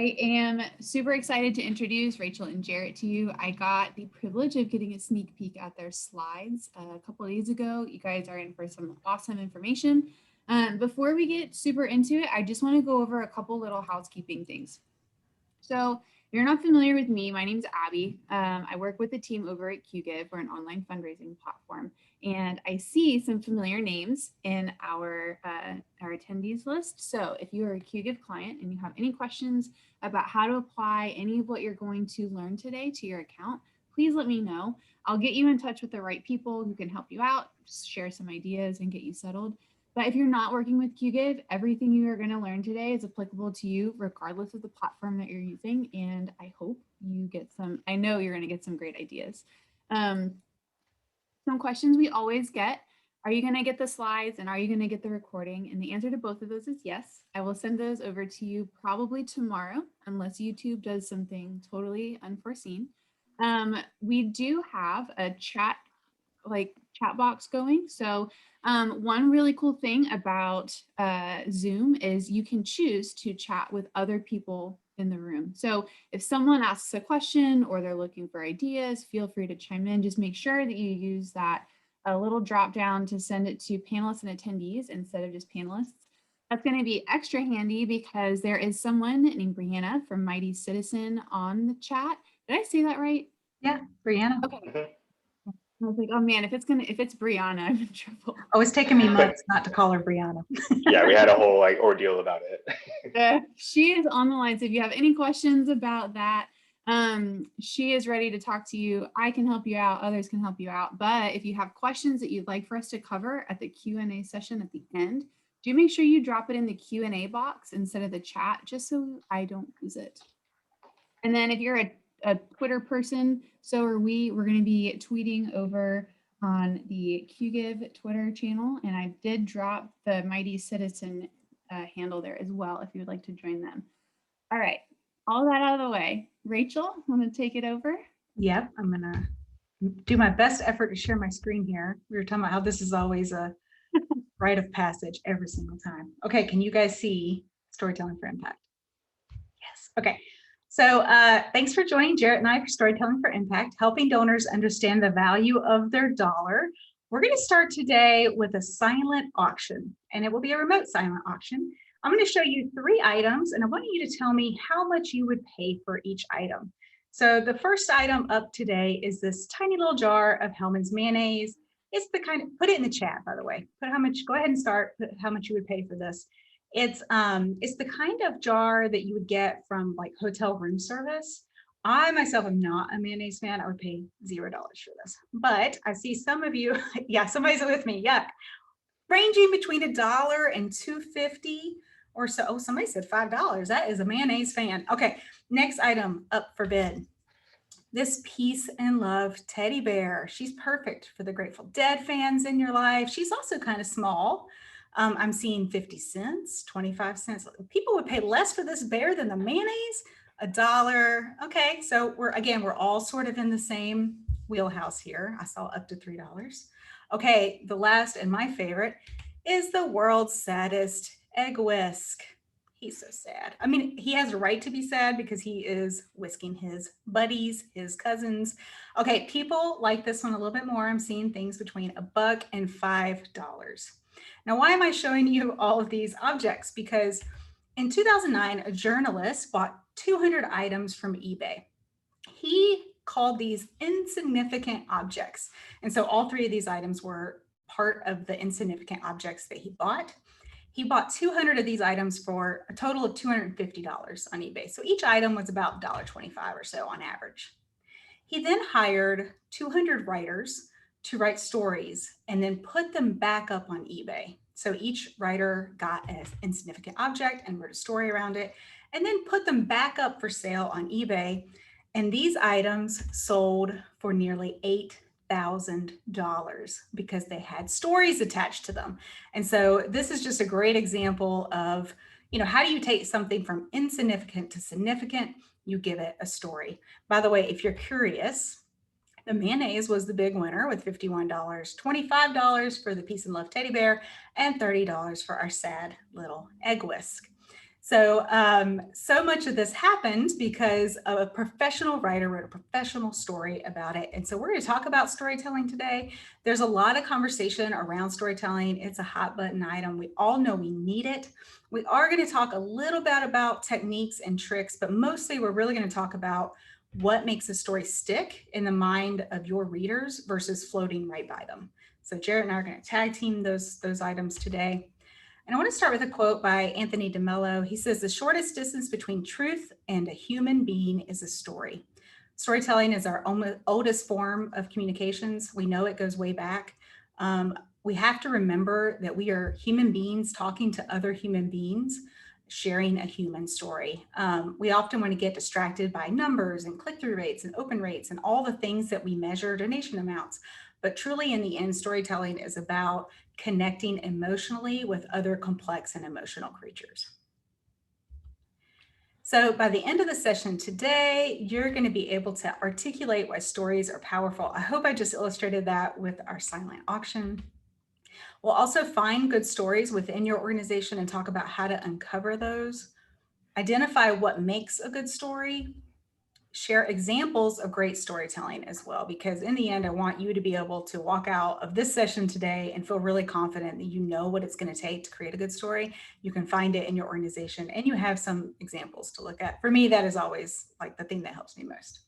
I am super excited to introduce Rachel and Jarrett to you. I got the privilege of getting a sneak peek at their slides a couple of days ago. You guys are in for some awesome information. Before we get super into it, I just want to go over a couple little housekeeping things. So if you're not familiar with me, my name's Abby. I work with the team over at QGive. We're an online fundraising platform. And I see some familiar names in our attendees list. So if you are a QGive client and you have any questions about how to apply any of what you're going to learn today to your account, please let me know. I'll get you in touch with the right people who can help you out, share some ideas and get you settled. But if you're not working with QGive, everything you are going to learn today is applicable to you regardless of the platform that you're using. And I hope you get I know you're going to get some great ideas. Some questions we always get: are you going to get the slides and are you going to get the recording? And the answer to both of those is yes. I will send those over to you probably tomorrow, unless YouTube does something totally unforeseen. We do have a chat box going. So one really cool thing about Zoom is you can choose to chat with other people in the room. So if someone asks a question or they're looking for ideas, feel free to chime in. Just make sure that you use that little drop down to send it to panelists and attendees instead of just panelists. That's going to be extra handy because there is someone named Brianna from Mighty Citizen on the chat. Did I say that right? Yeah, Brianna. Okay. I was like, oh man, if it's Brianna, I'm in trouble. Oh, it's taken me months not to call her Brianna. Yeah, we had a whole ordeal about it. She is on the line, so if you have any questions about that, she is ready to talk to you. I can help you out, others can help you out, but if you have questions that you'd like for us to cover at the Q&A session at the end, do make sure you drop it in the Q&A box instead of the chat, just so I don't lose it. And then if you're a Twitter person, so are we. We're going to be tweeting over on the QGive Twitter channel, and I did drop the Mighty Citizen handle there as well if you would like to join them. All right, all that out of the way. Rachel, want to take it over? Yep, I'm going to do my best effort to share my screen here. We were talking about how this is always a rite of passage every single time. Okay, can you guys see Storytelling for Impact? Yes, okay. So thanks for joining Jarrett and I for Storytelling for Impact, helping donors understand the value of their dollar. We're going to start today with a silent auction, and it will be a remote silent auction. I'm going to show you 3 items, and I want you to tell me how much you would pay for each item. So the first item up today is this tiny little jar of Hellmann's mayonnaise. It's the kind of, put it in the chat, by the way. Put how much, go ahead and start, put how much you would pay for this. It's the kind of jar that you would get from like hotel room service. I myself am not a mayonnaise fan. I would pay $0 for this, but I see some of you, yeah, somebody's with me, yuck. Ranging between $1 and $2.50 or so. Oh, somebody said $5. That is a mayonnaise fan. Okay, next item up for bid. This Peace and Love teddy bear. She's perfect for the Grateful Dead fans in your life. She's also kind of small. I'm seeing 50 cents, 25 cents. People would pay less for this bear than the mayonnaise, $1. Okay, so we're all sort of in the same wheelhouse here. I saw up to $3. Okay, the last and my favorite is the world's saddest egg whisk. He's so sad. I mean, he has a right to be sad because he is whisking his buddies, his cousins. Okay, people like this one a little bit more. I'm seeing things between $1 and $5. Now, why am I showing you all of these objects? Because in 2009, a journalist bought 200 items from eBay. He called these insignificant objects. And so all 3 of these items were part of the insignificant objects that he bought. He bought 200 of these items for a total of $250 on eBay. So each item was about $1.25 or so on average. He then hired 200 writers to write stories and then put them back up on eBay. So each writer got an insignificant object and wrote a story around it and then put them back up for sale on eBay. And these items sold for nearly $8,000 because they had stories attached to them. And so this is just a great example of, how do you take something from insignificant to significant? You give it a story. By the way, if you're curious, the mayonnaise was the big winner with $51, $25 for the Peace and Love teddy bear, and $30 for our sad little egg whisk. So, so much of this happened because a professional writer wrote a professional story about it. And so we're going to talk about storytelling today. There's a lot of conversation around storytelling. It's a hot button item. We all know we need it. We are going to talk a little bit about techniques and tricks, but mostly we're really going to talk about what makes a story stick in the mind of your readers versus floating right by them. So Jarrett and I are going to tag team those items today. And I want to start with a quote by Anthony DeMello. He says, "The shortest distance between truth and a human being is a story." Storytelling is our oldest form of communications. We know it goes way back. We have to remember that we are human beings talking to other human beings, sharing a human story. We often want to get distracted by numbers and click-through rates and open rates and all the things that we measure, donation amounts. But truly, in the end, storytelling is about connecting emotionally with other complex and emotional creatures. So by the end of the session today, you're going to be able to articulate why stories are powerful. I hope I just illustrated that with our silent auction. We'll also find good stories within your organization and talk about how to uncover those. Identify what makes a good story. Share examples of great storytelling as well, because in the end, I want you to be able to walk out of this session today and feel really confident that you know what it's going to take to create a good story. You can find it in your organization and you have some examples to look at. For me, that is always like the thing that helps me most.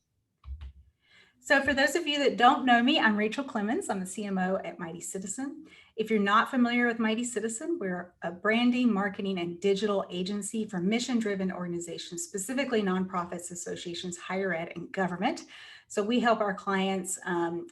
So for those of you that don't know me, I'm Rachel Clemens. I'm the CMO at Mighty Citizen. If you're not familiar with Mighty Citizen, we're a branding, marketing, and digital agency for mission-driven organizations, specifically nonprofits, associations, higher ed, and government. So we help our clients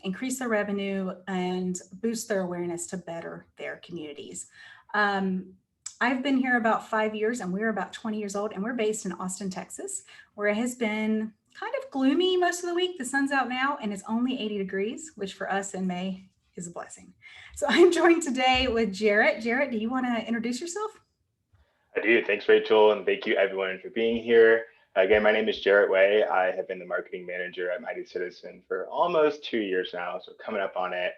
increase their revenue and boost their awareness to better their communities. I've been here about 5 years and we're about 20 years old, and we're based in Austin, Texas, where it has been kind of gloomy most of the week. The sun's out now and it's only 80 degrees, which for us in May is a blessing. So I'm joined today with Jarrett. Jarrett, do you want to introduce yourself? I do. Thanks, Rachel, and thank you everyone for being here. Again, my name is Jarrett Way. I have been the marketing manager at Mighty Citizen for almost 2 years now, so coming up on it.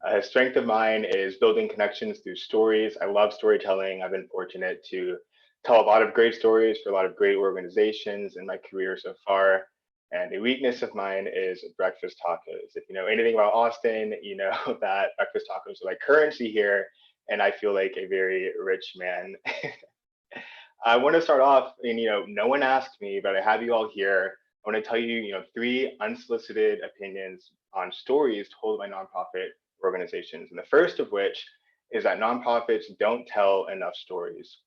A strength of mine is building connections through stories. I love storytelling. I've been fortunate to tell a lot of great stories for a lot of great organizations in my career so far. And a weakness of mine is breakfast tacos. If you know anything about Austin, you know that breakfast tacos are like currency here, and I feel like a very rich man. I want to start off, and no one asked me, but I have you all here. I want to tell you, 3 unsolicited opinions on stories told by nonprofit organizations. And the first of which is that nonprofits don't tell enough stories.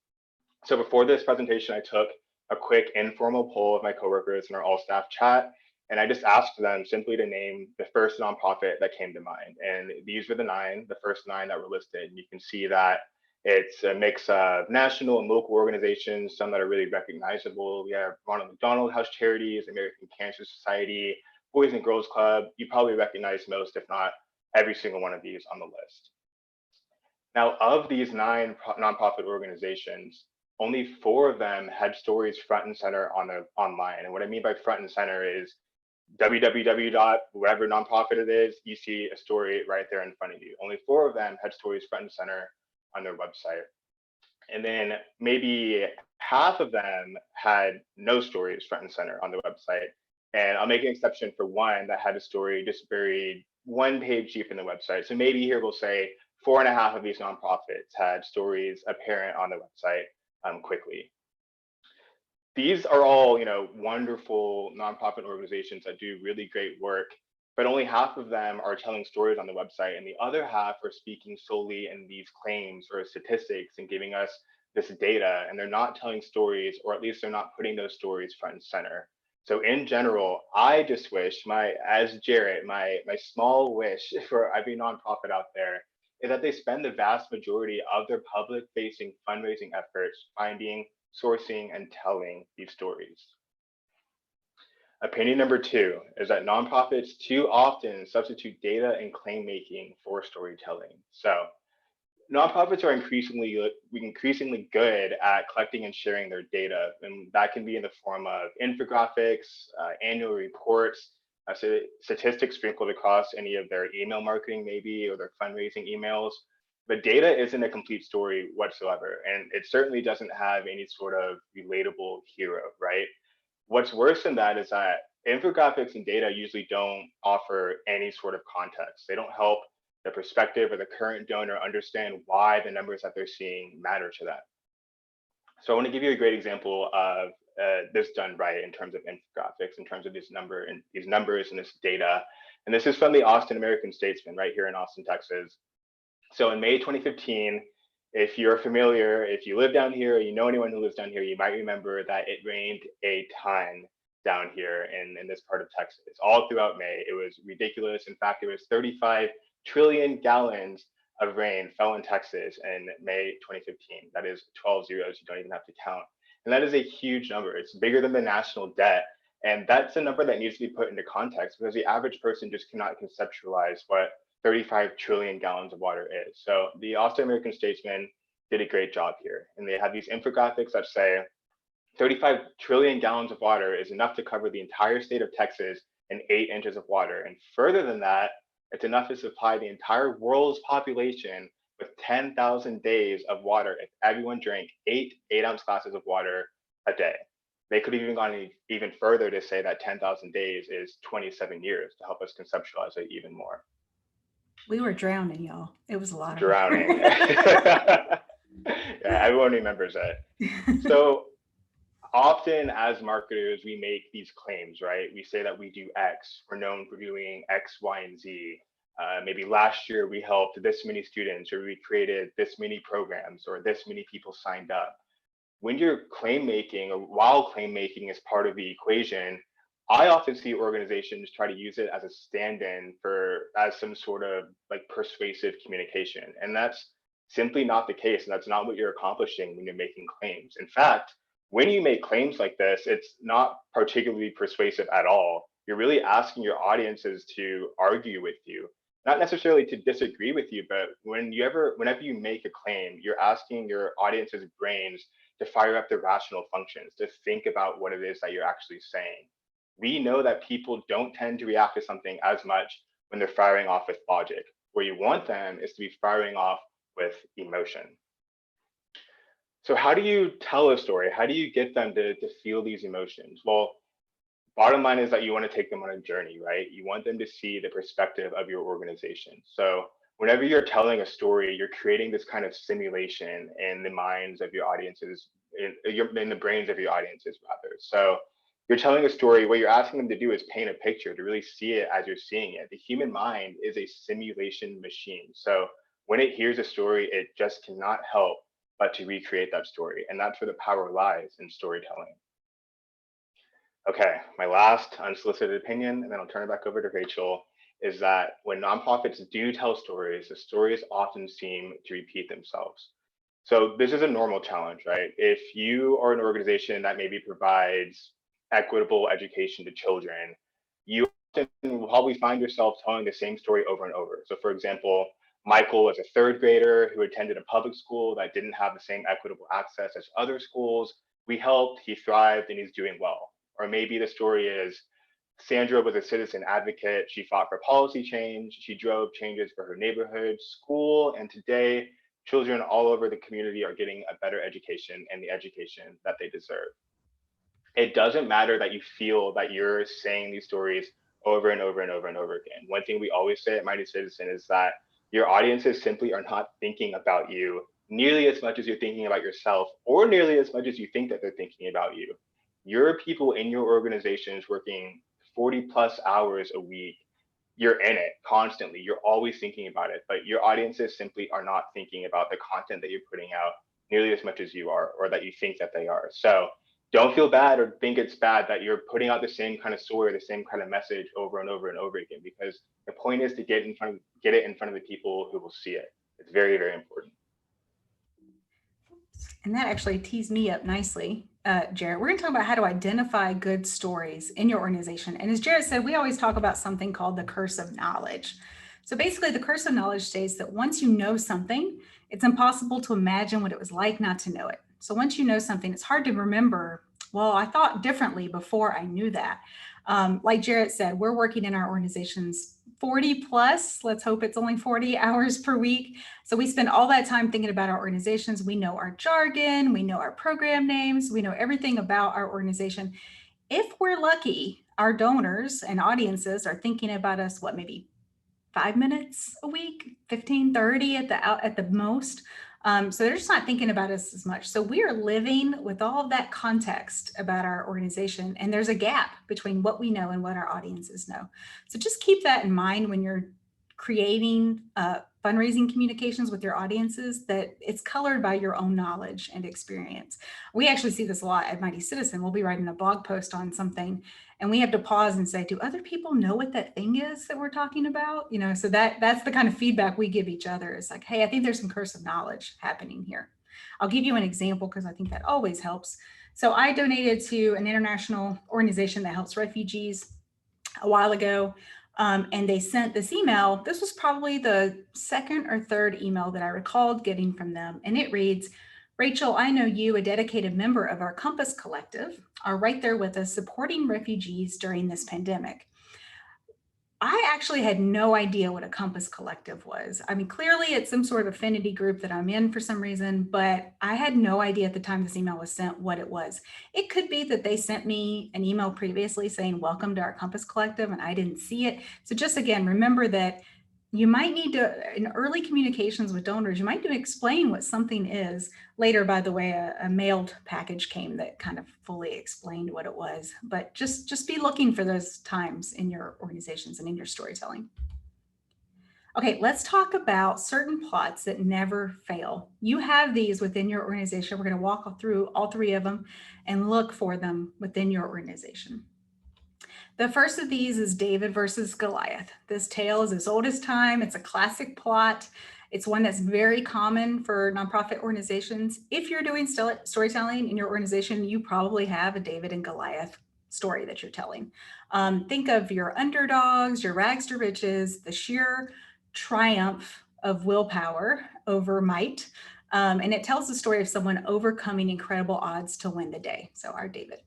So before this presentation, I took a quick informal poll of my coworkers in our all staff chat, and I just asked them simply to name the first nonprofit that came to mind. And these were the first 9 that were listed. And you can see that it's a mix of national and local organizations, some that are really recognizable. We have Ronald McDonald House Charities, American Cancer Society, Boys and Girls Club. You probably recognize most, if not every single one of these on the list. Now, of these 9 nonprofit organizations, only 4 of them had stories front and center on their online. And what I mean by front and center is www. whatever nonprofit it is, you see a story right there in front of you. Only 4 of them had stories front and center on their website. And then maybe half of them had no stories front and center on their website. And I'll make an exception for one that had a story just buried 1 page deep in the website. So maybe here we'll say 4.5 of these nonprofits had stories apparent on the website quickly. These are all, wonderful nonprofit organizations that do really great work, but only half of them are telling stories on the website, and the other half are speaking solely in these claims or statistics and giving us this data, and they're not telling stories, or at least they're not putting those stories front and center. So in general, I just wish as Jarrett, my small wish for every nonprofit out there is that they spend the vast majority of their public-facing fundraising efforts finding, sourcing, and telling these stories. Opinion number 2 is that nonprofits too often substitute data and claim making for storytelling. So nonprofits are increasingly good at collecting and sharing their data, and that can be in the form of infographics, annual reports, statistics sprinkled across any of their email marketing maybe, or their fundraising emails. but data isn't a complete story whatsoever. And it certainly doesn't have any sort of relatable hero, right? What's worse than that is that infographics and data usually don't offer any sort of context. They don't help the perspective or the current donor understand why the numbers that they're seeing matter to them. So I want to give you a great example of this done right in terms of infographics, in terms of these numbers and this data. And this is from the Austin American-Statesman right here in Austin, Texas. So in May 2015, if you're familiar, if you live down here, or you know anyone who lives down here, you might remember that it rained a ton down here in this part of Texas. All throughout May, it was ridiculous. In fact, it was 35 trillion gallons of rain fell in Texas in May 2015. That is 12 zeros you don't even have to count. And that is a huge number. It's bigger than the national debt. And that's a number that needs to be put into context because the average person just cannot conceptualize what 35 trillion gallons of water is. So the Austin American-Statesman did a great job here. And they have these infographics that say 35 trillion gallons of water is enough to cover the entire state of Texas in 8 inches of water. And further than that, it's enough to supply the entire world's population with 10,000 days of water if everyone drank 8-ounce glasses of water a day. They could have even gone even further to say that 10,000 days is 27 years to help us conceptualize it even more. We were drowning, y'all. It was a lot of drowning. Yeah, everyone remembers it. So often as marketers, we make these claims, right? We say that we do X. We're known for doing X, Y, and Z. Maybe last year we helped this many students, or we created this many programs, or this many people signed up. When you're claim making, or while claim making is part of the equation, I often see organizations try to use it as a stand-in as some sort of like persuasive communication. And that's simply not the case. And that's not what you're accomplishing when you're making claims. In fact, when you make claims like this, it's not particularly persuasive at all. You're really asking your audiences to argue with you, not necessarily to disagree with you, but whenever you make a claim, you're asking your audience's brains to fire up the rational functions, to think about what it is that you're actually saying. We know that people don't tend to react to something as much when they're firing off with logic. Where you want them is to be firing off with emotion. So how do you tell a story? How do you get them to feel these emotions? Well, bottom line is that you want to take them on a journey, right? You want them to see the perspective of your organization. So whenever you're telling a story, you're creating this kind of simulation in the minds of your audiences, in the brains of your audiences, rather. So you're telling a story, what you're asking them to do is paint a picture, to really see it as you're seeing it. The human mind is a simulation machine. So when it hears a story, it just cannot help but to recreate that story. And that's where the power lies in storytelling. Okay, my last unsolicited opinion, and then I'll turn it back over to Rachel, is that when nonprofits do tell stories, the stories often seem to repeat themselves. So this is a normal challenge, right? If you are an organization that maybe provides equitable education to children, you often will probably find yourself telling the same story over and over. So for example, Michael was a 3rd grader who attended a public school that didn't have the same equitable access as other schools. We helped, he thrived, and he's doing well. Or maybe the story is Sandra was a citizen advocate. She fought for policy change. She drove changes for her neighborhood, school, and today children all over the community are getting a better education and the education that they deserve. It doesn't matter that you feel that you're saying these stories over and over and over and over again. One thing we always say at Mighty Citizen is that your audiences simply are not thinking about you nearly as much as you're thinking about yourself, or nearly as much as you think that they're thinking about you. Your people in your organizations working 40+ hours a week. You're in it constantly. You're always thinking about it, but your audiences simply are not thinking about the content that you're putting out nearly as much as you are, or that you think that they are. So don't feel bad or think it's bad that you're putting out the same kind of story, the same kind of message over and over and over again, because the point is to get it in front of the people who will see it. It's very, very important. And that actually tees me up nicely, Jarrett. We're going to talk about how to identify good stories in your organization. And as Jarrett said, we always talk about something called the curse of knowledge. So basically, the curse of knowledge states that once you know something, it's impossible to imagine what it was like not to know it. So once you know something, it's hard to remember, well, I thought differently before I knew that. Like Jarrett said, we're working in our organizations 40 plus. Let's hope it's only 40 hours per week. So we spend all that time thinking about our organizations. We know our jargon, we know our program names, we know everything about our organization. If we're lucky, our donors and audiences are thinking about us, what, maybe 5 minutes a week, 15, 30 at the most. So they're just not thinking about us as much. So we are living with all of that context about our organization, and there's a gap between what we know and what our audiences know. So just keep that in mind when you're creating fundraising communications with your audiences, that it's colored by your own knowledge and experience. We actually see this a lot at Mighty Citizen. We'll be writing a blog post on something, and we have to pause and say, do other people know what that thing is that we're talking about? You know, so that's the kind of feedback we give each other. It's like, hey, I think there's some curse of knowledge happening here. I'll give you an example because I think that always helps. So I donated to an international organization that helps refugees a while ago. And they sent this email. This was probably the second or third email that I recalled getting from them. And it reads, Rachel, I know you, a dedicated member of our Compass Collective, are right there with us supporting refugees during this pandemic. I actually had no idea what a Compass Collective was. I mean, clearly it's some sort of affinity group that I'm in for some reason, but I had no idea at the time this email was sent what it was. It could be that they sent me an email previously saying, welcome to our Compass Collective, and I didn't see it. So just again, remember that you might need to, in early communications with donors, you might need to explain what something is. Later, by the way, a mailed package came that kind of fully explained what it was. But just be looking for those times in your organizations and in your storytelling. Okay, let's talk about certain plots that never fail. You have these within your organization. We're going to walk through all three of them and look for them within your organization. The first of these is David versus Goliath. This tale is as old as time. It's a classic plot. It's one that's very common for nonprofit organizations. If you're doing storytelling in your organization, you probably have a David and Goliath story that you're telling. Think of your underdogs, your rags to riches, the sheer triumph of willpower over might. And it tells the story of someone overcoming incredible odds to win the day. So our David.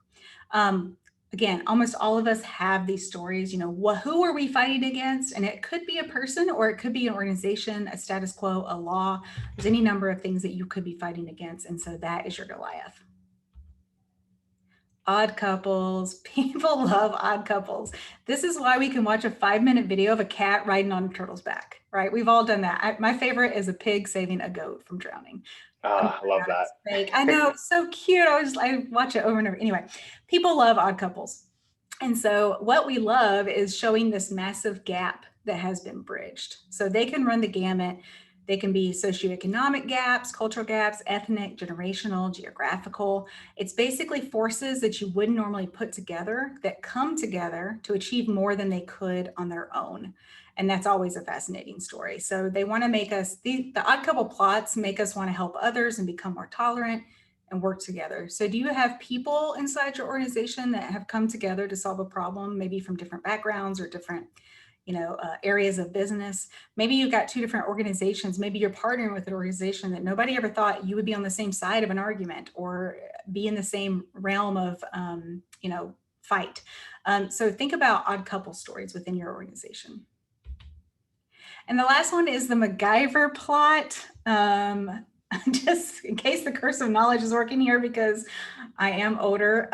Again, almost all of us have these stories, you know, who are we fighting against? And it could be a person, or it could be an organization, a status quo, a law. There's any number of things that you could be fighting against. And so that is your Goliath. Odd couples. People love odd couples. This is why we can watch a 5-minute video of a cat riding on a turtle's back, right? We've all done that. My favorite is a pig saving a goat from drowning. I love that. Fake. I know, so cute. I watch it over and over. Anyway, people love odd couples. And so what we love is showing this massive gap that has been bridged. So they can run the gamut. They can be socioeconomic gaps, cultural gaps, ethnic, generational, geographical. It's basically forces that you wouldn't normally put together that come together to achieve more than they could on their own. And that's always a fascinating story. So they want to make us, the odd couple plots make us want to help others and become more tolerant and work together. So do you have people inside your organization that have come together to solve a problem, maybe from different backgrounds or different, areas of business? Maybe you've got two different organizations. Maybe you're partnering with an organization that nobody ever thought you would be on the same side of an argument or be in the same realm of, fight. So think about odd couple stories within your organization. And the last one is the Macgyver Plot. Just in case the curse of knowledge is working here, because I am older.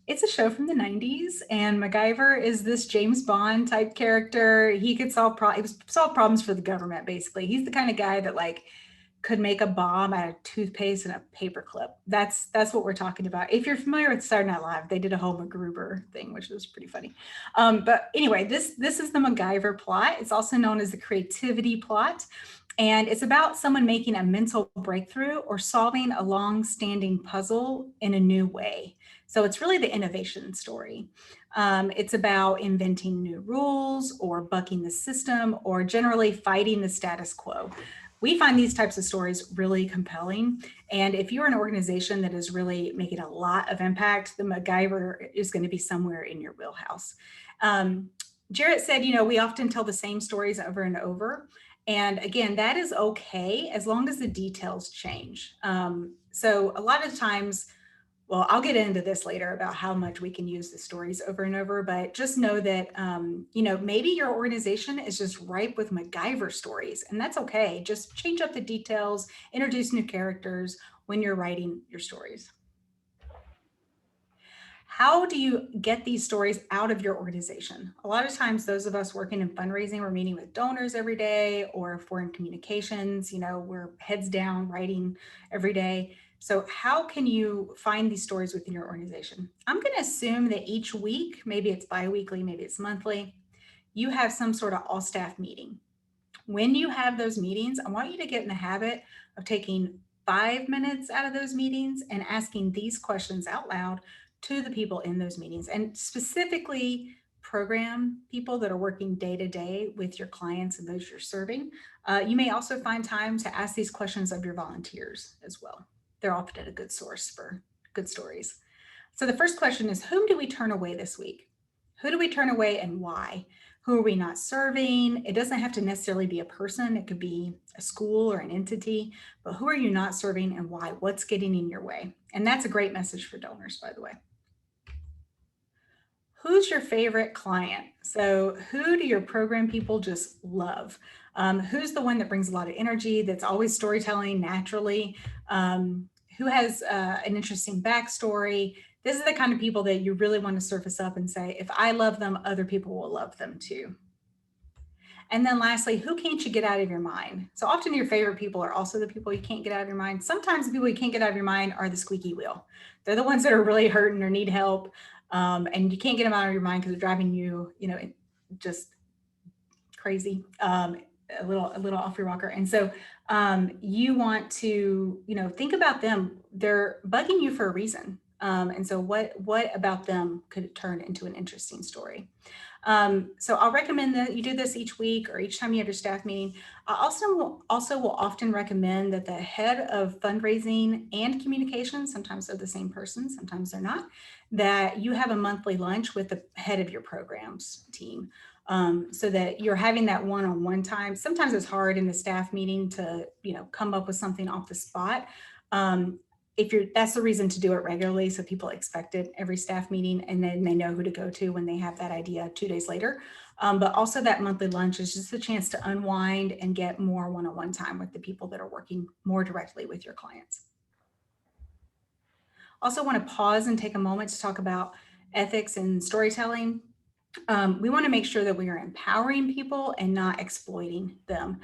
It's a show from the 90s, and Macgyver is this James Bond type character. He could solve problems for the government, basically. He's the kind of guy that could make a bomb out of toothpaste and a paperclip. That's what we're talking about. If you're familiar with Saturday Night Live, they did a whole MacGruber thing, which was pretty funny. But anyway, this is the Macgyver Plot. It's also known as the creativity plot. And it's about someone making a mental breakthrough or solving a long-standing puzzle in a new way. So it's really the innovation story. It's about inventing new rules or bucking the system or generally fighting the status quo. We find these types of stories really compelling. And if you're an organization that is really making a lot of impact, the Macgyver is going to be somewhere in your wheelhouse. Jarrett said, we often tell the same stories over and over. And again, that is okay as long as the details change. So a lot of times Well, I'll get into this later about how much we can use the stories over and over, but just know that, maybe your organization is just ripe with Macgyver stories, and that's okay. Just change up the details, introduce new characters when you're writing your stories. How do you get these stories out of your organization? A lot of times, those of us working in fundraising, we're meeting with donors every day, or foreign communications, we're heads down writing every day. So how can you find these stories within your organization? I'm going to assume that each week, maybe it's biweekly, maybe it's monthly, you have some sort of all staff meeting. When you have those meetings, I want you to get in the habit of taking 5 minutes out of those meetings and asking these questions out loud to the people in those meetings, and specifically program people that are working day to day with your clients and those you're serving. You may also find time to ask these questions of your volunteers as well. They're often a good source for good stories. So the first question is, whom do we turn away this week? Who do we turn away and why? Who are we not serving? It doesn't have to necessarily be a person. It could be a school or an entity, but who are you not serving and why? What's getting in your way? And that's a great message for donors, by the way. Who's your favorite client? So who do your program people just love? Who's the one that brings a lot of energy, that's always storytelling naturally? Who has an interesting backstory? This is the kind of people that you really want to surface up and say, if I love them, other people will love them too. And then lastly, who can't you get out of your mind? So often your favorite people are also the people you can't get out of your mind. Sometimes the people you can't get out of your mind are the squeaky wheel. They're the ones that are really hurting or need help. And you can't get them out of your mind because they're driving you, just crazy, a little off your rocker. And so you want to, think about them. They're bugging you for a reason. And so what about them could turn into an interesting story? So I'll recommend that you do this each week or each time you have your staff meeting. I also will often recommend that the head of fundraising and communications, sometimes they're the same person, sometimes they're not, that you have a monthly lunch with the head of your programs team. So that you're having that one-on-one time. Sometimes it's hard in the staff meeting to, come up with something off the spot. That's the reason to do it regularly, so people expect it every staff meeting, and then they know who to go to when they have that idea 2 days later. But also that monthly lunch is just a chance to unwind and get more one-on-one time with the people that are working more directly with your clients. Also want to pause and take a moment to talk about ethics and storytelling. We want to make sure that we are empowering people and not exploiting them.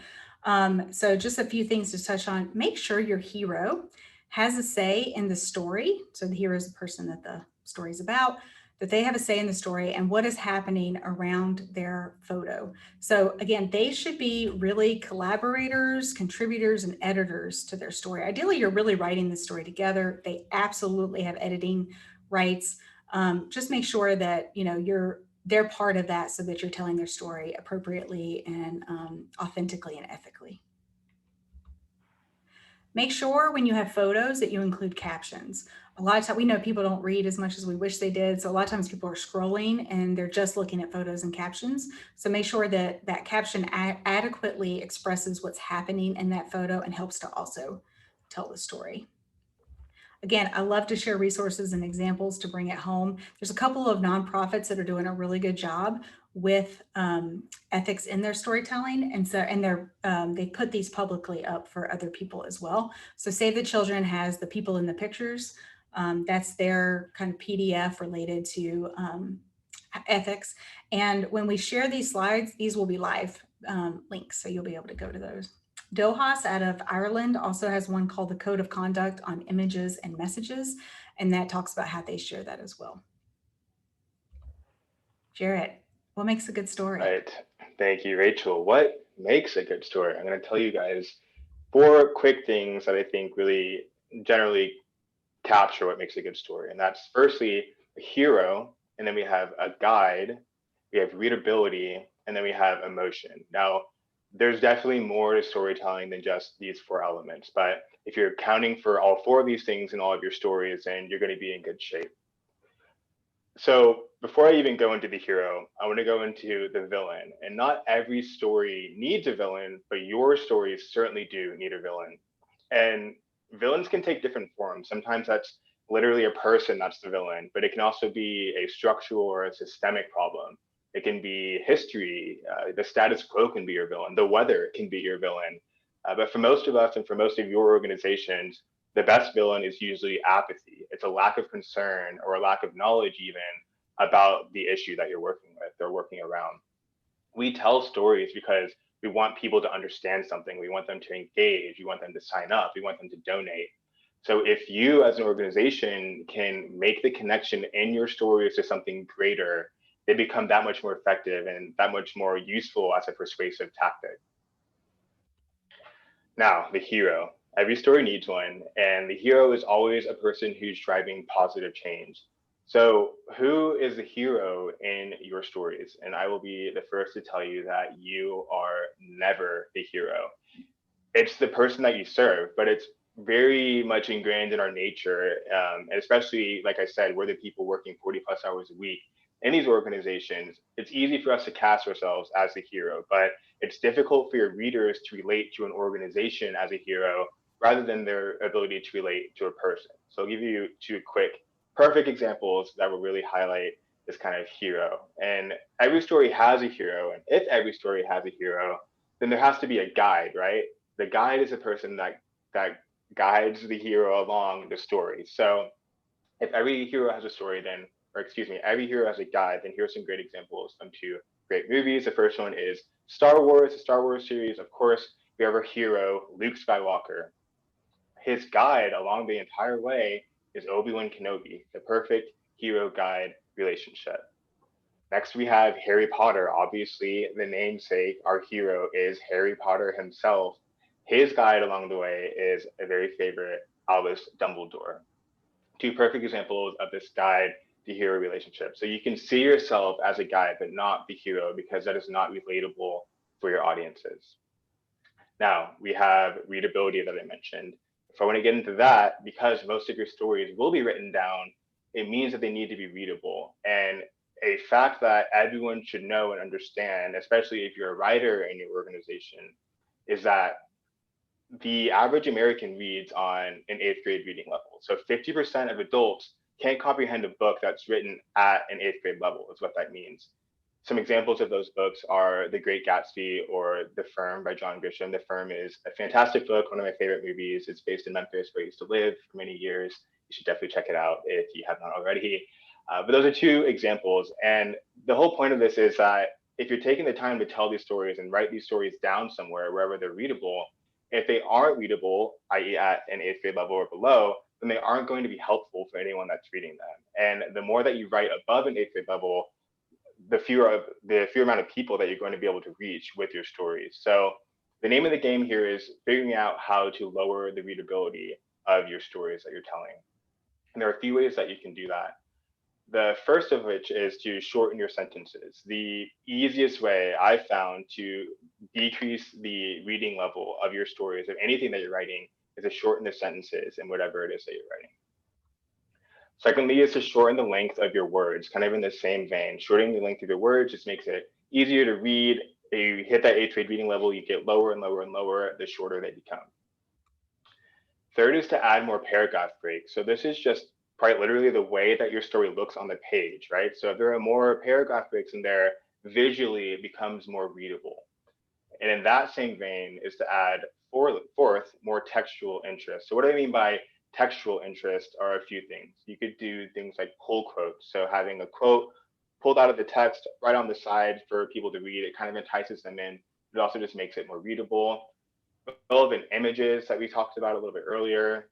So just a few things to touch on. Make sure your hero has a say in the story. So the hero is the person that the story is about, that they have a say in the story and what is happening around their photo. So again, they should be really collaborators, contributors, and editors to their story. Ideally, you're really writing the story together. They absolutely have editing rights. Just make sure that, they're part of that so that you're telling their story appropriately and authentically and ethically. Make sure when you have photos that you include captions. A lot of times we know people don't read as much as we wish they did. So a lot of times people are scrolling and they're just looking at photos and captions. So make sure that that caption adequately expresses what's happening in that photo and helps to also tell the story. Again, I love to share resources and examples to bring it home. There's a couple of nonprofits that are doing a really good job with ethics in their storytelling, and they put these publicly up for other people as well. So Save the Children has the people in the pictures. That's their kind of PDF related to ethics. And when we share these slides, these will be live links, so you'll be able to go to those. Dohas out of Ireland also has one called the Code of Conduct on Images and Messages, and that talks about how they share that as well. Jarrett, what makes a good story? Right. Thank you, Rachel. What makes a good story? I'm going to tell you guys 4 quick things that I think really generally capture what makes a good story. And that's firstly a hero, and then we have a guide, we have readability, and then we have emotion. Now, there's definitely more to storytelling than just these 4 elements, but if you're accounting for all 4 of these things in all of your stories, then you're going to be in good shape. So before I even go into the hero, I want to go into the villain. And not every story needs a villain, but your stories certainly do need a villain. And villains can take different forms. Sometimes that's literally a person that's the villain, but it can also be a structural or a systemic problem. It can be history. The status quo can be your villain. The weather can be your villain. But for most of us and for most of your organizations, the best villain is usually apathy. It's a lack of concern or a lack of knowledge even about the issue that you're working with or working around. We tell stories because we want people to understand something. We want them to engage. We want them to sign up. We want them to donate. So if you as an organization can make the connection in your stories to something greater, they become that much more effective and that much more useful as a persuasive tactic. Now, the hero. Every story needs one, and the hero is always a person who's driving positive change. So, who is the hero in your stories? And I will be the first to tell you that you are never the hero. It's the person that you serve, but it's very much ingrained in our nature. And especially, like I said, we're the people working 40 plus hours a week in these organizations. It's easy for us to cast ourselves as the hero, but it's difficult for your readers to relate to an organization as a hero rather than their ability to relate to a person. So I'll give you two quick, perfect examples that will really highlight this kind of hero. And every story has a hero. And if every story has a hero, then there has to be a guide, right? The guide is a person that guides the hero along the story. So if every hero has a story, then, or excuse me, every hero has a guide, then here's some great examples from two great movies. The first one is Star Wars, the Star Wars series. Of course, we have our hero, Luke Skywalker. His guide along the entire way is Obi-Wan Kenobi, the perfect hero guide relationship. Next, we have Harry Potter. Obviously, the namesake, our hero, is Harry Potter himself. His guide along the way is a very favorite Albus Dumbledore. Two perfect examples of this guide to hero relationship. So you can see yourself as a guide, but not the hero, because that is not relatable for your audiences. Now, we have readability that I mentioned. If I want to get into that, because most of your stories will be written down, it means that they need to be readable. And a fact that everyone should know and understand, especially if you're a writer in your organization, is that the average American reads on an 8th grade reading level. So 50% of adults can't comprehend a book that's written at an 8th grade level, is what that means. Some examples of those books are The Great Gatsby or The Firm by John Grisham. The Firm is a fantastic book, one of my favorite movies. It's based in Memphis, where I used to live for many years. You should definitely check it out if you have not already. But those are two examples. And the whole point of this is that if you're taking the time to tell these stories and write these stories down somewhere, wherever they're readable, if they aren't readable, i.e. at an 8th grade level or below, then they aren't going to be helpful for anyone that's reading them. And the more that you write above an 8th grade level, the fewer amount of people that you're going to be able to reach with your stories. So the name of the game here is figuring out how to lower the readability of your stories that you're telling. And there are a few ways that you can do that. The first of which is to shorten your sentences. The easiest way I've found to decrease the reading level of your stories, of anything that you're writing, is to shorten the sentences in whatever it is that you're writing. Secondly, is to shorten the length of your words, kind of in the same vein. Shortening the length of your words just makes it easier to read. You hit that 8th grade reading level, you get lower and lower and lower, the shorter they become. Third is to add more paragraph breaks. So this is just quite literally the way that your story looks on the page, right? So if there are more paragraph breaks in there, visually it becomes more readable. And in that same vein is to add fourth, more textual interest. So what I mean by textual interest are a few things. You could do things like pull quotes. So having a quote pulled out of the text right on the side for people to read, it kind of entices them in. It also just makes it more readable. Relevant images that we talked about a little bit earlier.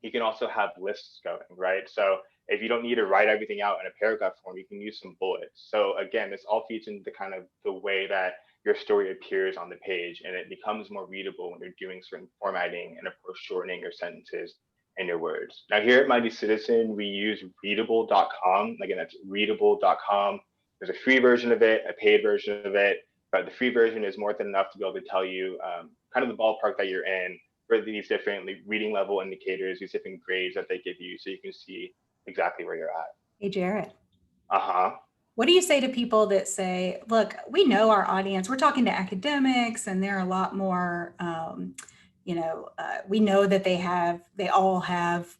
You can also have lists going, right? So if you don't need to write everything out in a paragraph form, you can use some bullets. So again, this all feeds into kind of the way that your story appears on the page, and it becomes more readable when you're doing certain formatting and of course shortening your sentences and your words. Now here at Mighty Citizen, we use readable.com. Again, that's readable.com. There's a free version of it, a paid version of it, but the free version is more than enough to be able to tell you kind of the ballpark that you're in for these different reading level indicators, these different grades that they give you, so you can see exactly where you're at. Hey, Jarrett. Uh-huh. What do you say to people that say, look, we know our audience, we're talking to academics and they're a lot more, we know that they all have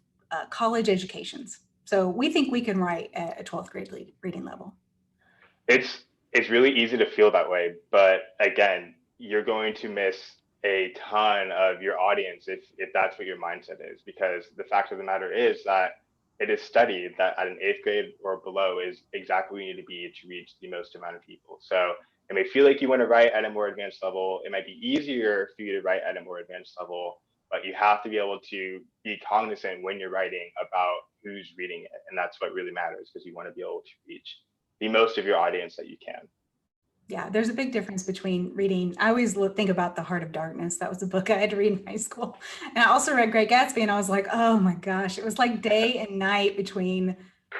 college educations. So we think we can write at a 12th grade reading level. It's really easy to feel that way, but again, you're going to miss a ton of your audience if that's what your mindset is, because the fact of the matter is that it is studied that at an 8th grade or below is exactly where you need to be to reach the most amount of people. So it may feel like you want to write at a more advanced level. It might be easier for you to write at a more advanced level, but you have to be able to be cognizant when you're writing about who's reading it. And that's what really matters, because you want to be able to reach the most of your audience that you can. Yeah, there's a big difference between reading. I always think about The Heart of Darkness. That was a book I had to read in high school. And I also read Great Gatsby, and I was like, oh my gosh, it was like day and night between,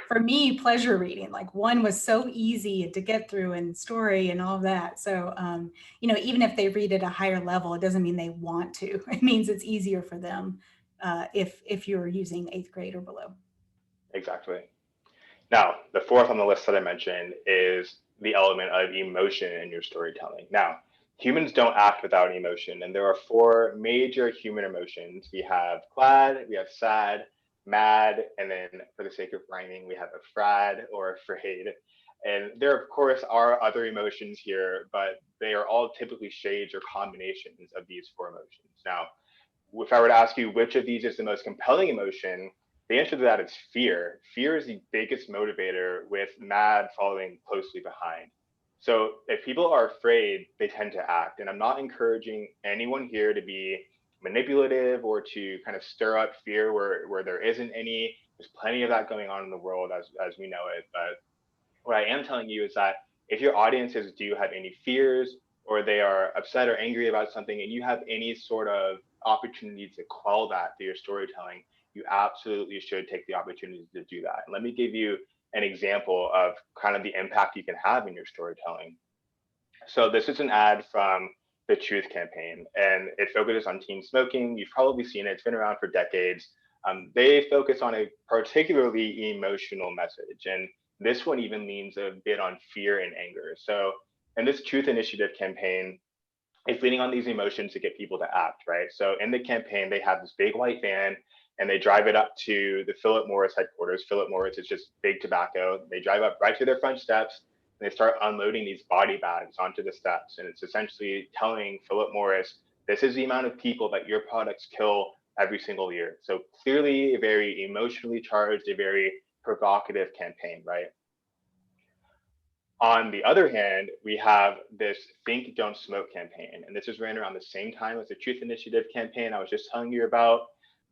for me, pleasure reading. Like one was so easy to get through and story and all of that. So, even if they read at a higher level, it doesn't mean they want to. It means it's easier for them if you're using 8th grade or below. Exactly. Now, the fourth on the list that I mentioned is the element of emotion in your storytelling. Now, humans don't act without emotion, and there are 4 major human emotions. We have glad, we have sad, mad, and then for the sake of rhyming, we have afraid or afraid. And there, of course, are other emotions here, but they are all typically shades or combinations of these 4 emotions. Now, if I were to ask you which of these is the most compelling emotion, the answer to that is fear. Fear is the biggest motivator, with mad following closely behind. So if people are afraid, they tend to act. And I'm not encouraging anyone here to be manipulative or to kind of stir up fear where there isn't any. There's plenty of that going on in the world as we know it. But what I am telling you is that if your audiences do have any fears, or they are upset or angry about something, and you have any sort of opportunity to quell that through your storytelling, you absolutely should take the opportunity to do that. And let me give you an example of kind of the impact you can have in your storytelling. So this is an ad from the Truth campaign, and it focuses on teen smoking. You've probably seen it. It's been around for decades. They focus on a particularly emotional message, and this one even leans a bit on fear and anger. So in this Truth Initiative campaign, it's leaning on these emotions to get people to act, right? So in the campaign, they have this big white van, and they drive it up to the Philip Morris headquarters. Philip Morris is just big tobacco. They drive up right to their front steps, and they start unloading these body bags onto the steps. And it's essentially telling Philip Morris, this is the amount of people that your products kill every single year. So clearly a very emotionally charged, a very provocative campaign, right? On the other hand, we have this Think Don't Smoke campaign, and this is ran around the same time as the Truth Initiative campaign I was just telling you about.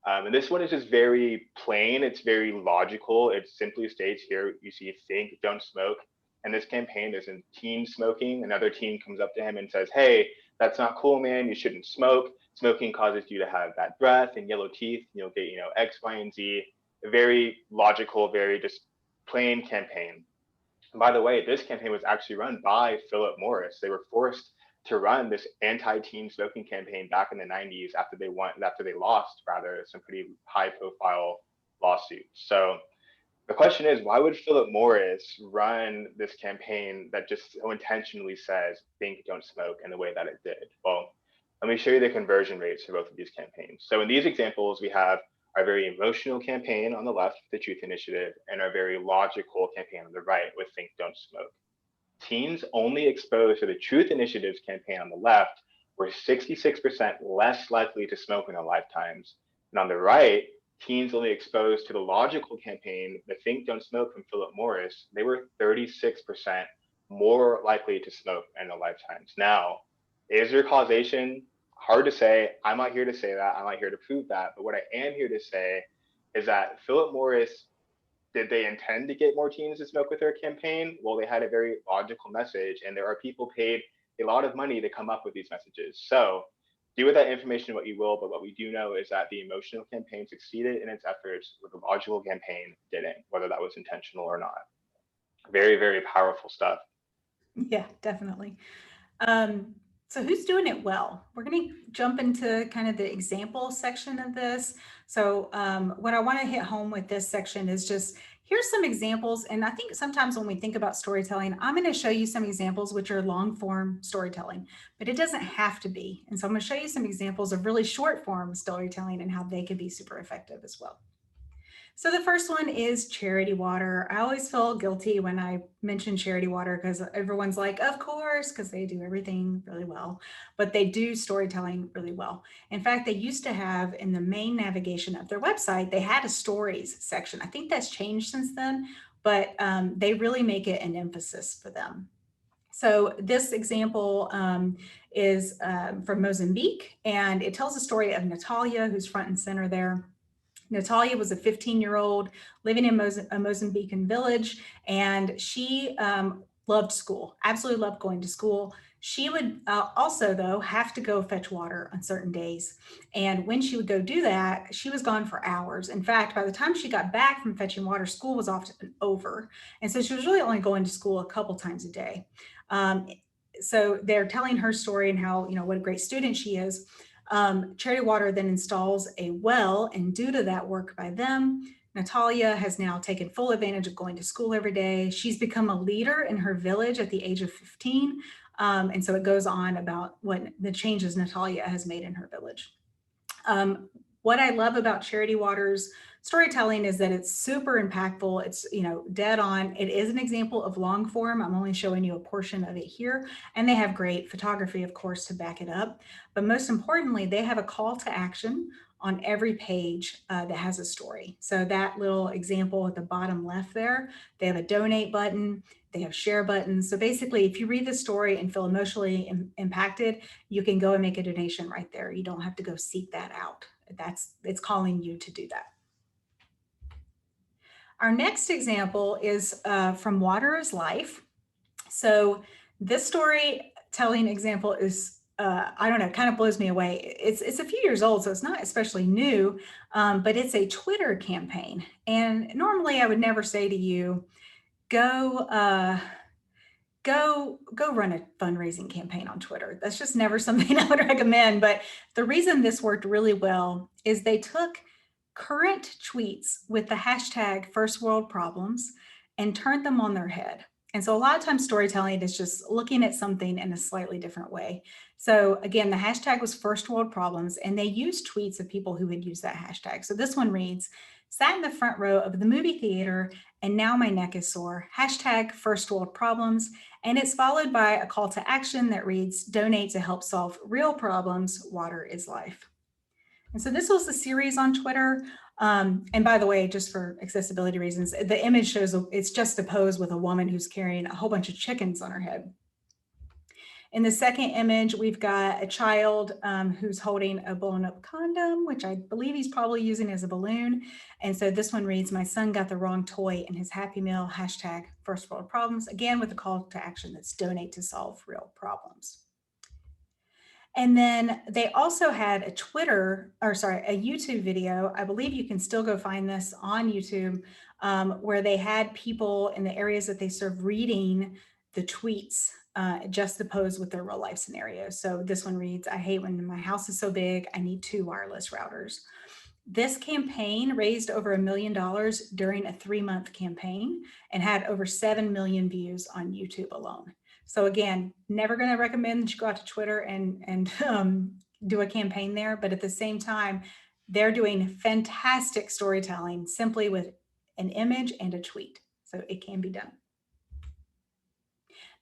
And this one is just very plain. It's very logical. It simply states here, you see Think Don't Smoke. And this campaign, there's a teen smoking. Another teen comes up to him and says, hey, that's not cool, man. You shouldn't smoke. Smoking causes you to have bad breath and yellow teeth. You'll get, X, Y, and Z. A very logical, very just plain campaign. And by the way, this campaign was actually run by Philip Morris. They were forced to run this anti-teen smoking campaign back in the 90s after they lost some pretty high-profile lawsuits. So the question is, why would Philip Morris run this campaign that just so intentionally says think don't smoke in the way that it did? Well, let me show you the conversion rates for both of these campaigns. So in these examples, we have our very emotional campaign on the left, the Truth Initiative, and our very logical campaign on the right with Think Don't Smoke. Teens only exposed to the Truth Initiative's campaign on the left were 66% less likely to smoke in their lifetimes. And on the right, teens only exposed to the logical campaign, the Think Don't Smoke from Philip Morris, they were 36% more likely to smoke in their lifetimes. Now, is there causation? Hard to say. I'm not here to say that. I'm not here to prove that. But what I am here to say is that Philip Morris, did they intend to get more teens to smoke with their campaign? Well, they had a very logical message, and there are people paid a lot of money to come up with these messages. So do with that information what you will, but what we do know is that the emotional campaign succeeded in its efforts, where the logical campaign didn't, whether that was intentional or not. Very, very powerful stuff. Yeah, definitely. So who's doing it well? We're going to jump into kind of the example section of this. So what I want to hit home with this section is just, here's some examples. And I think sometimes when we think about storytelling, I'm going to show you some examples which are long form storytelling, but it doesn't have to be. And so I'm going to show you some examples of really short form storytelling and how they can be super effective as well. So the first one is charity water. I always feel guilty when I mention charity water because everyone's like, of course, because they do everything really well, but they do storytelling really well. In fact, they used to have in the main navigation of their website, they had a stories section. I think that's changed since then, but they really make it an emphasis for them. So this example is from Mozambique, and it tells the story of Natalia, who's front and center there. Natalia was a 15-year-old living in a Mozambican village, and she loved school, absolutely loved going to school. She would also, though, have to go fetch water on certain days. And when she would go do that, she was gone for hours. In fact, by the time she got back from fetching water, school was often over. And so she was really only going to school a couple times a day. So they're telling her story and how, what a great student she is. Charity Water then installs a well, and due to that work by them, Natalia has now taken full advantage of going to school every day. She's become a leader in her village at the age of 15. And so it goes on about what the changes Natalia has made in her village. What I love about Charity Water's storytelling is that it's super impactful. It's, dead on. It is an example of long form. I'm only showing you a portion of it here. And they have great photography, of course, to back it up. But most importantly, they have a call to action on every page that has a story. So that little example at the bottom left there, they have a donate button, they have share buttons. So basically, if you read the story and feel emotionally impacted, you can go and make a donation right there. You don't have to go seek that out. It's calling you to do that. Our next example is from Water is Life. So this storytelling example is, I don't know, kind of blows me away. It's a few years old, so it's not especially new, but it's a Twitter campaign. And normally I would never say to you, go run a fundraising campaign on Twitter. That's just never something I would recommend. But the reason this worked really well is they took current tweets with the hashtag first world problems and turned them on their head. And so a lot of times storytelling is just looking at something in a slightly different way. So again, the hashtag was first world problems, and they used tweets of people who had used that hashtag. So this one reads, sat in the front row of the movie theater and now my neck is sore, hashtag first world problems. And it's followed by a call to action that reads, donate to help solve real problems, water is life. And so this was the series on Twitter. And by the way, just for accessibility reasons, the image shows it's just a pose with a woman who's carrying a whole bunch of chickens on her head. In the second image, we've got a child who's holding a blown up condom, which I believe he's probably using as a balloon. And so this one reads, my son got the wrong toy in his Happy Meal, hashtag first world problems, again with a call to action that's donate to solve real problems. And then they also had a YouTube video. I believe you can still go find this on YouTube, where they had people in the areas that they serve reading the tweets juxtaposed with their real life scenarios. So this one reads, I hate when my house is so big, I need 2 wireless routers. This campaign raised over $1 million during a 3-month campaign and had over 7 million views on YouTube alone. So again, never going to recommend that you go out to Twitter and do a campaign there, but at the same time, they're doing fantastic storytelling simply with an image and a tweet. So it can be done.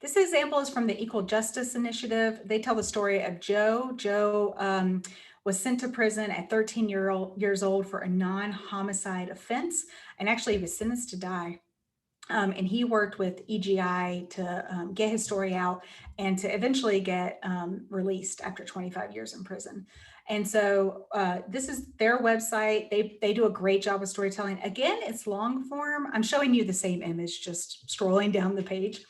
This example is from the Equal Justice Initiative. They tell the story of Joe. Joe was sent to prison at 13 years old for a non-homicide offense, and actually he was sentenced to die. And he worked with EGI to get his story out and to eventually get released after 25 years in prison. And so this is their website. They do a great job of storytelling. Again, it's long form. I'm showing you the same image, just scrolling down the page.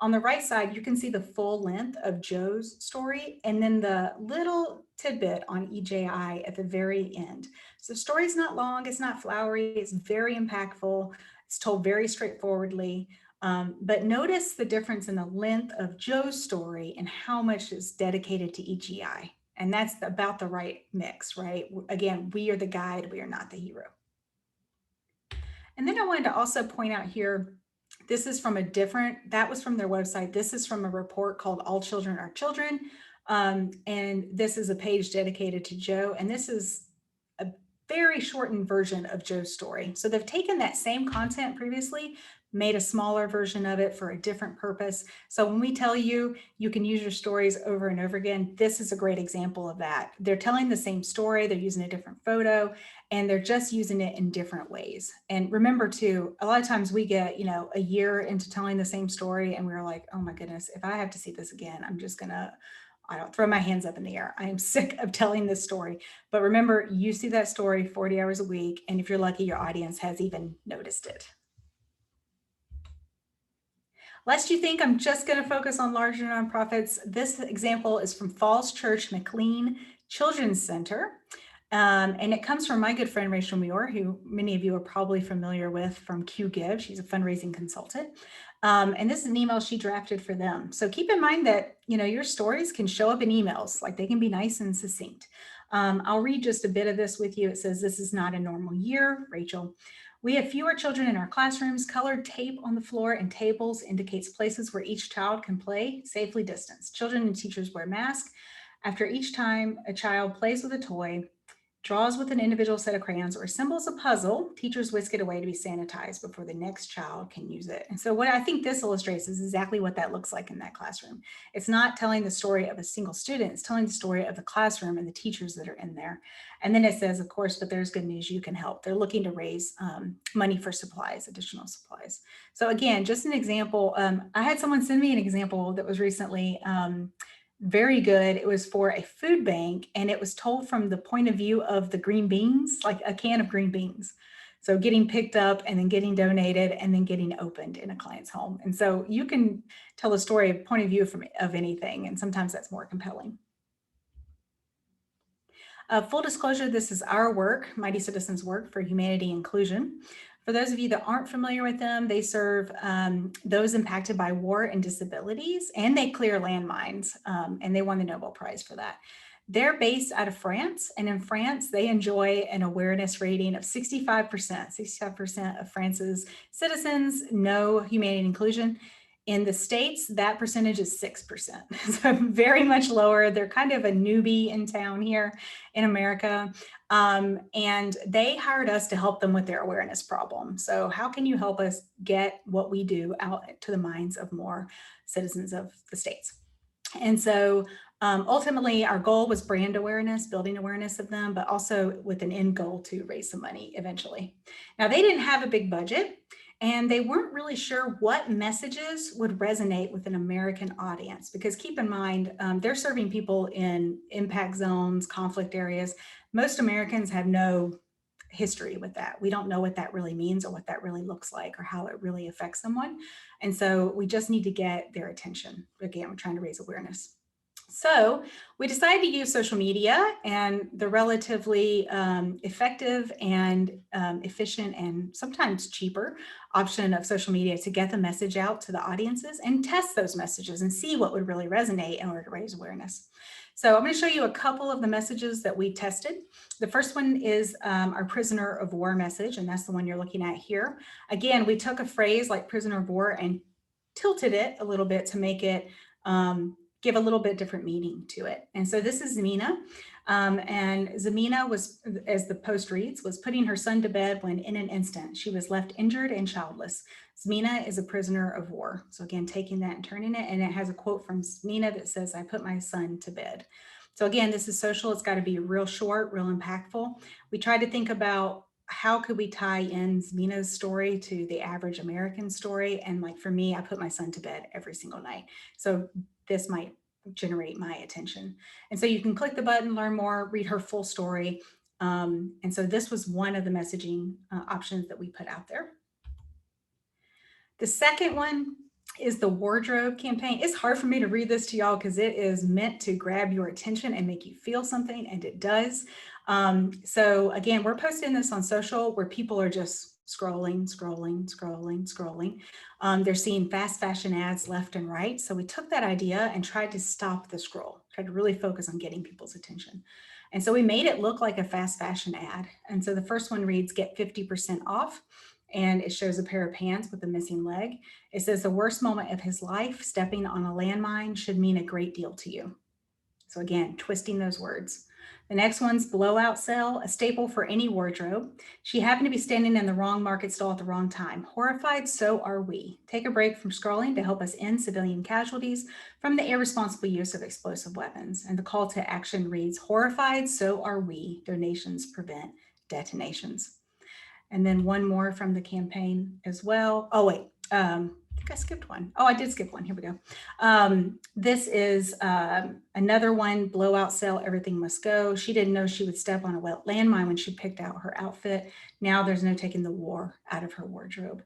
On the right side, you can see the full length of Joe's story and then the little tidbit on EJI at the very end. So the story's not long, it's not flowery, it's very impactful. It's told very straightforwardly, but notice the difference in the length of Joe's story and how much is dedicated to EGI. And that's about the right mix, right? Again, we are the guide, we are not the hero. And then I wanted to also point out here, this is from that was from their website. This is from a report called All Children Are Children. And this is a page dedicated to Joe. And this is very shortened version of Joe's story. So they've taken that same content previously, made a smaller version of it for a different purpose. So when we tell you, you can use your stories over and over again, this is a great example of that. They're telling the same story, they're using a different photo, and they're just using it in different ways. And remember too, a lot of times we get, a year into telling the same story and we're like, oh my goodness, if I have to see this again, I'm just gonna, I don't throw my hands up in the air. I am sick of telling this story. But remember, you see that story 40 hours a week. And if you're lucky, your audience has even noticed it. Lest you think I'm just going to focus on larger nonprofits, this example is from Falls Church McLean Children's Center. And it comes from my good friend, Rachel Muir, who many of you are probably familiar with from QGive. She's a fundraising consultant. And this is an email she drafted for them. So keep in mind that, your stories can show up in emails, like they can be nice and succinct. I'll read just a bit of this with you. It says, "This is not a normal year, Rachel. We have fewer children in our classrooms. Colored tape on the floor and tables indicates places where each child can play safely distanced. Children and teachers wear masks. After each time a child plays with a toy, draws with an individual set of crayons, or assembles a puzzle, teachers whisk it away to be sanitized before the next child can use it." And so what I think this illustrates is exactly what that looks like in that classroom. It's not telling the story of a single student, it's telling the story of the classroom and the teachers that are in there. And then it says, of course, but there's good news, you can help. They're looking to raise money for supplies, additional supplies. So again, just an example. I had someone send me an example that was recently very good. It was for a food bank and it was told from the point of view of the green beans, like a can of green beans. So getting picked up and then getting donated and then getting opened in a client's home. And so you can tell a story, point of view of anything. And sometimes that's more compelling. Full disclosure, this is our work, Mighty Citizens work for humanity inclusion. For those of you that aren't familiar with them, they serve those impacted by war and disabilities, and they clear landmines, and they won the Nobel Prize for that. They're based out of France, and in France, they enjoy an awareness rating of 65%. 65% of France's citizens know humanity and inclusion. In the States, that percentage is 6%, so very much lower. They're kind of a newbie in town here in America. And they hired us to help them with their awareness problem. So how can you help us get what we do out to the minds of more citizens of the States? And so ultimately, our goal was brand awareness, building awareness of them, but also with an end goal to raise some money eventually. Now, they didn't have a big budget. And they weren't really sure what messages would resonate with an American audience, because keep in mind, they're serving people in impact zones, conflict areas. Most Americans have no history with that. We don't know what that really means or what that really looks like or how it really affects someone. And so we just need to get their attention. Again, we're trying to raise awareness. So we decided to use social media and the relatively effective and efficient and sometimes cheaper option of social media to get the message out to the audiences and test those messages and see what would really resonate in order to raise awareness. So I'm going to show you a couple of the messages that we tested. The first one is our prisoner of war message, and that's the one you're looking at here. Again, we took a phrase like prisoner of war and tilted it a little bit to make it give a little bit different meaning to it. And so this is Zamina. And Zamina was, as the post reads, was putting her son to bed when in an instant she was left injured and childless. Zamina is a prisoner of war. So again, taking that and turning it, and it has a quote from Zamina that says, "I put my son to bed." So again, this is social. It's got to be real short, real impactful. We tried to think about how could we tie in Zamina's story to the average American story. And like for me, I put my son to bed every single night. So this might generate my attention. And so you can click the button, learn more, read her full story. And so this was one of the messaging options that we put out there. The second one is the wardrobe campaign. It's hard for me to read this to y'all because it is meant to grab your attention and make you feel something, and it does. So again, we're posting this on social where people are just scrolling. They're seeing fast fashion ads left and right. So we took that idea and tried to stop the scroll, tried to really focus on getting people's attention. And so we made it look like a fast fashion ad. And so the first one reads, "Get 50% off." And it shows a pair of pants with a missing leg. It says, "The worst moment of his life, stepping on a landmine, should mean a great deal to you." So again, twisting those words. The next one's blowout sale, a staple for any wardrobe. She happened to be standing in the wrong market stall at the wrong time. Horrified, so are we. Take a break from scrolling to help us end civilian casualties from the irresponsible use of explosive weapons. And the call to action reads, horrified, so are we. Donations prevent detonations. And then one more from the campaign as well. Oh, wait. I think I skipped one. Oh, I did skip one. Here we go. This is another one, blowout sale, everything must go. She didn't know she would step on a wet landmine when she picked out her outfit. Now there's no taking the war out of her wardrobe.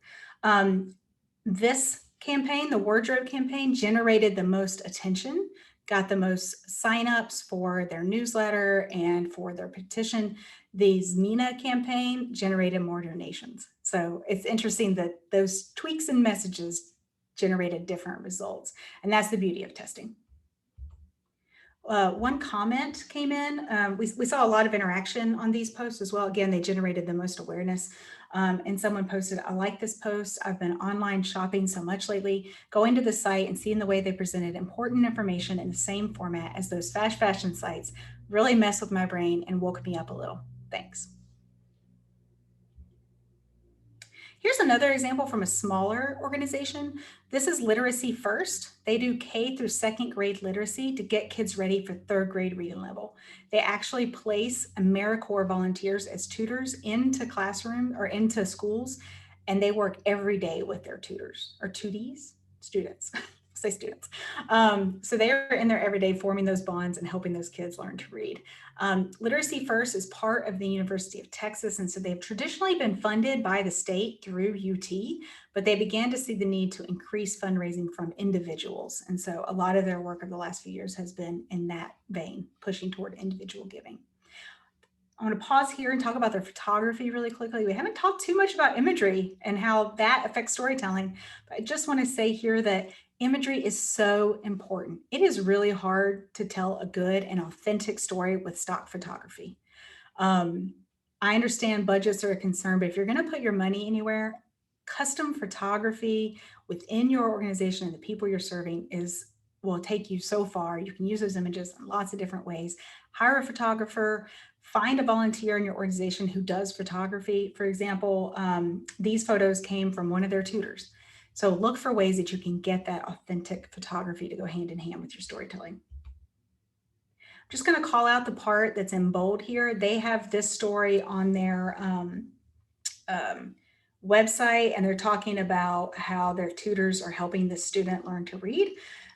This campaign, the wardrobe campaign, generated the most attention, got the most signups for their newsletter and for their petition. The Zmina campaign generated more donations. So it's interesting that those tweaks and messages generated different results. And that's the beauty of testing. One comment came in. We saw a lot of interaction on these posts as well. Again, they generated the most awareness. And someone posted, I like this post. I've been online shopping so much lately, going to the site and seeing the way they presented important information in the same format as those fast fashion sites really messed with my brain and woke me up a little. Thanks. Here's another example from a smaller organization. This is Literacy First. They do K through second grade literacy to get kids ready for third grade reading level. They actually place AmeriCorps volunteers as tutors into classroom or into schools, and they work every day with their tutors or tutees, students. Say students. So they are in there every day forming those bonds and helping those kids learn to read. Literacy First is part of the University of Texas, and so they've traditionally been funded by the state through UT, but they began to see the need to increase fundraising from individuals. And so a lot of their work over the last few years has been in that vein, pushing toward individual giving. I want to pause here and talk about their photography really quickly. We haven't talked too much about imagery and how that affects storytelling, but I just want to say here that imagery is so important. It is really hard to tell a good and authentic story with stock photography. I understand budgets are a concern, but if you're going to put your money anywhere, custom photography within your organization and the people you're serving will take you so far. You can use those images in lots of different ways. Hire a photographer, find a volunteer in your organization who does photography. For example, these photos came from one of their tutors. So look for ways that you can get that authentic photography to go hand in hand with your storytelling. I'm just going to call out the part that's in bold here. They have this story on their website, and they're talking about how their tutors are helping the student learn to read.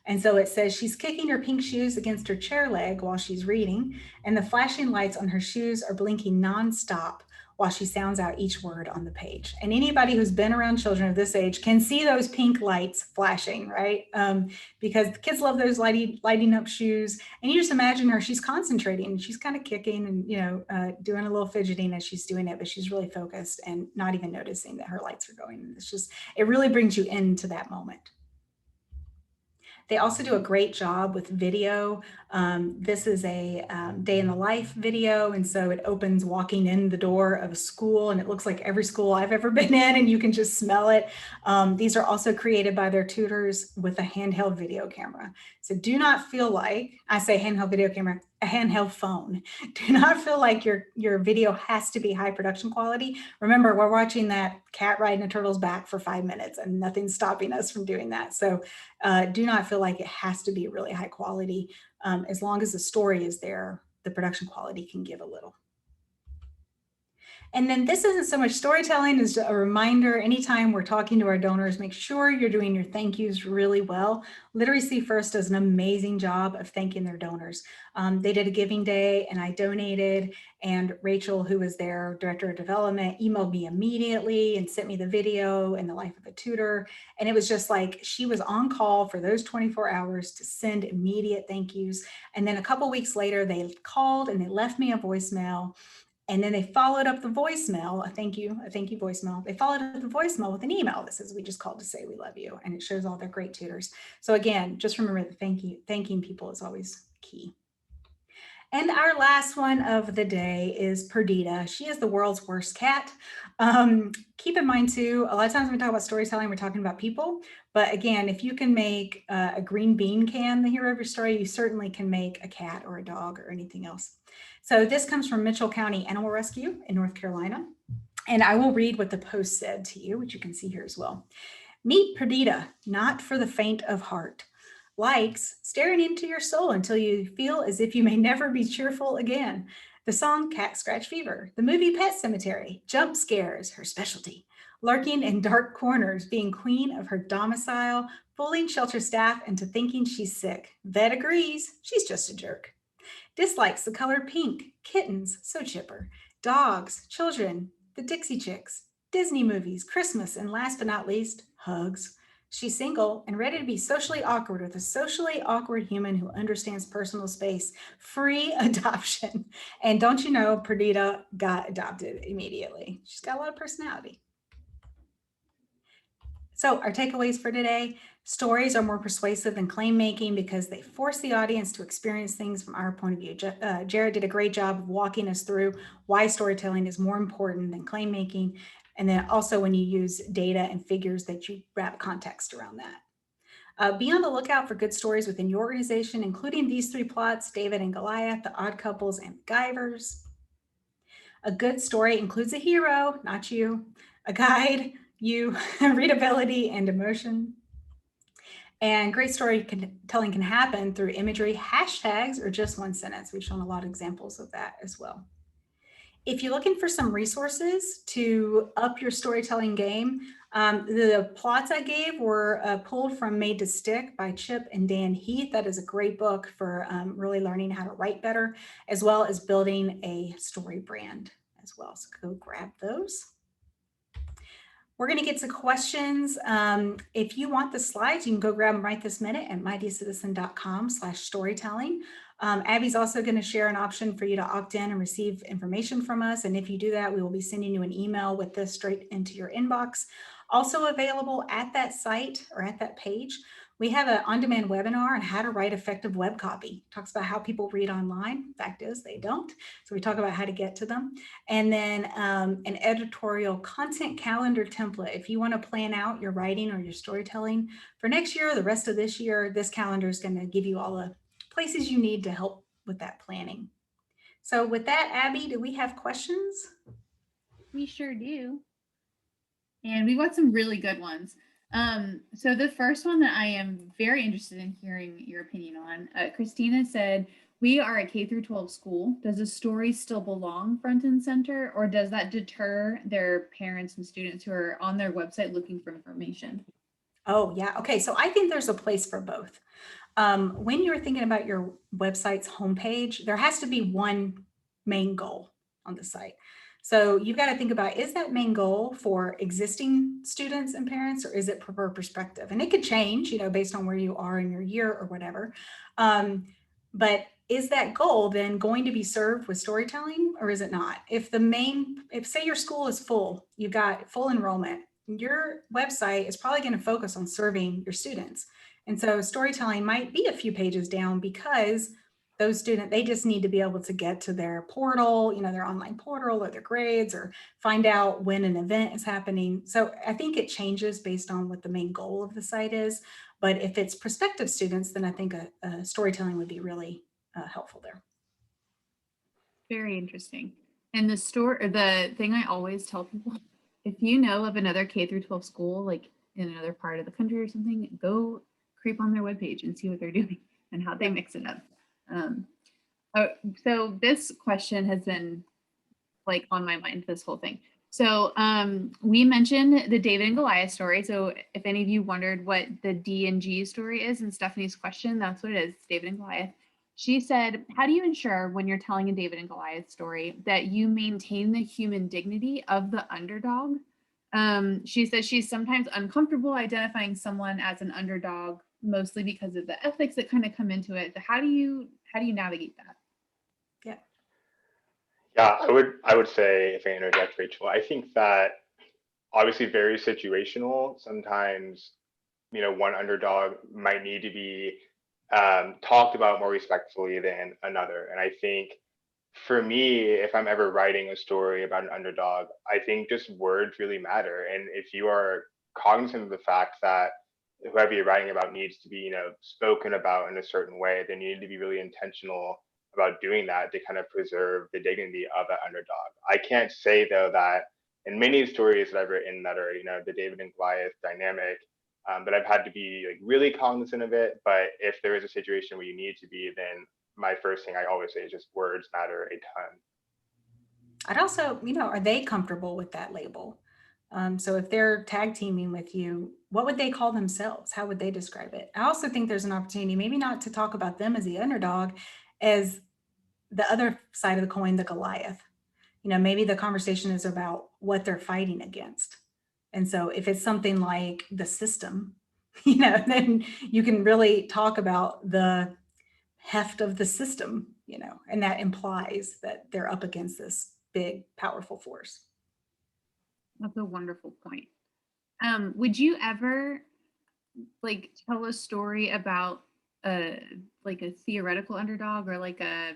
And so it says she's kicking her pink shoes against her chair leg while she's reading, and the flashing lights on her shoes are blinking nonstop while she sounds out each word on the page. And anybody who's been around children of this age can see those pink lights flashing, right? Because the kids love those lighting up shoes. And you just imagine her, she's concentrating and she's kind of kicking and, doing a little fidgeting as she's doing it, but she's really focused and not even noticing that her lights are going. It really brings you into that moment. They also do a great job with video. This is a day in the life video. And so it opens walking in the door of a school, and it looks like every school I've ever been in, and you can just smell it. These are also created by their tutors with a handheld video camera. So do not feel like, I say handheld video camera, a handheld phone. Do not feel like your video has to be high production quality. Remember, we're watching that cat riding a turtle's back for 5 minutes, and nothing's stopping us from doing that. So do not feel like it has to be really high quality. As long as the story is there, the production quality can give a little. And then this isn't so much storytelling as a reminder, anytime we're talking to our donors, make sure you're doing your thank yous really well. Literacy First does an amazing job of thanking their donors. They did a giving day and I donated, and Rachel, who was their director of development, emailed me immediately and sent me the video and the life of a tutor. And it was just like she was on call for those 24 hours to send immediate thank yous. And then a couple weeks later, they called and they left me a voicemail. And then they followed up the voicemail, a thank you voicemail. They followed up the voicemail with an email that says, we just called to say we love you. And it shows all their great tutors. So again, just remember that thanking people is always key. And our last one of the day is Perdita. She is the world's worst cat. Keep in mind too, a lot of times when we talk about storytelling, we're talking about people. But again, if you can make a green bean can the hero of your story, you certainly can make a cat or a dog or anything else. So this comes from Mitchell County Animal Rescue in North Carolina. And I will read what the post said to you, which you can see here as well. Meet Perdita, not for the faint of heart. Likes staring into your soul until you feel as if you may never be cheerful again. The song Cat Scratch Fever, the movie Pet Cemetery, jump scares, her specialty. Lurking in dark corners, being queen of her domicile, fooling shelter staff into thinking she's sick. Vet agrees, she's just a jerk. Dislikes the color pink, kittens, so chipper, dogs, children, the Dixie Chicks, Disney movies, Christmas, and last but not least, hugs. She's single and ready to be socially awkward with a socially awkward human who understands personal space. Free adoption. And don't you know, Perdita got adopted immediately. She's got a lot of personality. So our takeaways for today: stories are more persuasive than claim making because they force the audience to experience things from our point of view. Jared did a great job of walking us through why storytelling is more important than claim making. And then also when you use data and figures that you wrap context around that. Be on the lookout for good stories within your organization, including these 3 plots: David and Goliath, The Odd Couples, and Macgyvers. A good story includes a hero, not you, a guide, you, readability, and emotion. And great storytelling can happen through imagery, hashtags, or just one sentence. We've shown a lot of examples of that as well. If you're looking for some resources to up your storytelling game, the plots I gave were pulled from Made to Stick by Chip and Dan Heath. That is a great book for really learning how to write better, as well as building a story brand as well. So go grab those. We're going to get to questions. If you want the slides, you can go grab them right this minute at mightycitizen.com/storytelling. Abby's also going to share an option for you to opt in and receive information from us. And if you do that, we will be sending you an email with this straight into your inbox. Also available at that site or at that page, we have an on-demand webinar on how to write effective web copy. It talks about how people read online. Fact is, they don't. So we talk about how to get to them. And then an editorial content calendar template. If you want to plan out your writing or your storytelling for next year or the rest of this year, this calendar is going to give you all the places you need to help with that planning. So with that, Abby, do we have questions? We sure do. And we've got some really good ones. So the first one that I am very interested in hearing your opinion on, Christina said, we are a K through 12 school. Does a story still belong front and center, or does that deter their parents and students who are on their website looking for information? Oh, yeah. Okay. So I think there's a place for both. When you're thinking about your website's homepage, there has to be one main goal on the site. So you've got to think about, is that main goal for existing students and parents, or is it per perspective? And it could change, based on where you are in your year or whatever. But is that goal then going to be served with storytelling, or is it not? If say your school is full, you've got full enrollment, your website is probably going to focus on serving your students. And so storytelling might be a few pages down because those students, they just need to be able to get to their portal, their online portal or their grades, or find out when an event is happening. So I think it changes based on what the main goal of the site is. But if it's prospective students, then I think a storytelling would be really helpful there. Very interesting. And the thing I always tell people, if you know of another K through 12 school, like in another part of the country or something, go creep on their webpage and see what they're doing and how they mix it up. So this question has been like on my mind this whole thing. So we mentioned the David and Goliath story. So if any of you wondered what the D&G story is in Stephanie's question, that's what it is, David and Goliath. She said, how do you ensure when you're telling a David and Goliath story that you maintain the human dignity of the underdog? She says she's sometimes uncomfortable identifying someone as an underdog, mostly because of the ethics that kind of come into it. So how do you navigate that? Yeah, I would say, if I interject, Rachel, I think that obviously very situational. Sometimes, one underdog might need to be talked about more respectfully than another. And I think for me, if I'm ever writing a story about an underdog, I think just words really matter. And if you are cognizant of the fact that whoever you're writing about needs to be, spoken about in a certain way, then you need to be really intentional about doing that to kind of preserve the dignity of that underdog. I can't say though that in many stories that I've written that are, the David and Goliath dynamic, that I've had to be like really cognizant of it. But if there is a situation where you need to be, then my first thing I always say is just words matter a ton. I'd also, are they comfortable with that label? So if they're tag teaming with you, what would they call themselves? How would they describe it? I also think there's an opportunity, maybe not to talk about them as the underdog, as the other side of the coin, the Goliath. Maybe the conversation is about what they're fighting against. And so if it's something like the system, then you can really talk about the heft of the system, and that implies that they're up against this big, powerful force. That's a wonderful point. Would you ever like tell a story about like a theoretical underdog or like a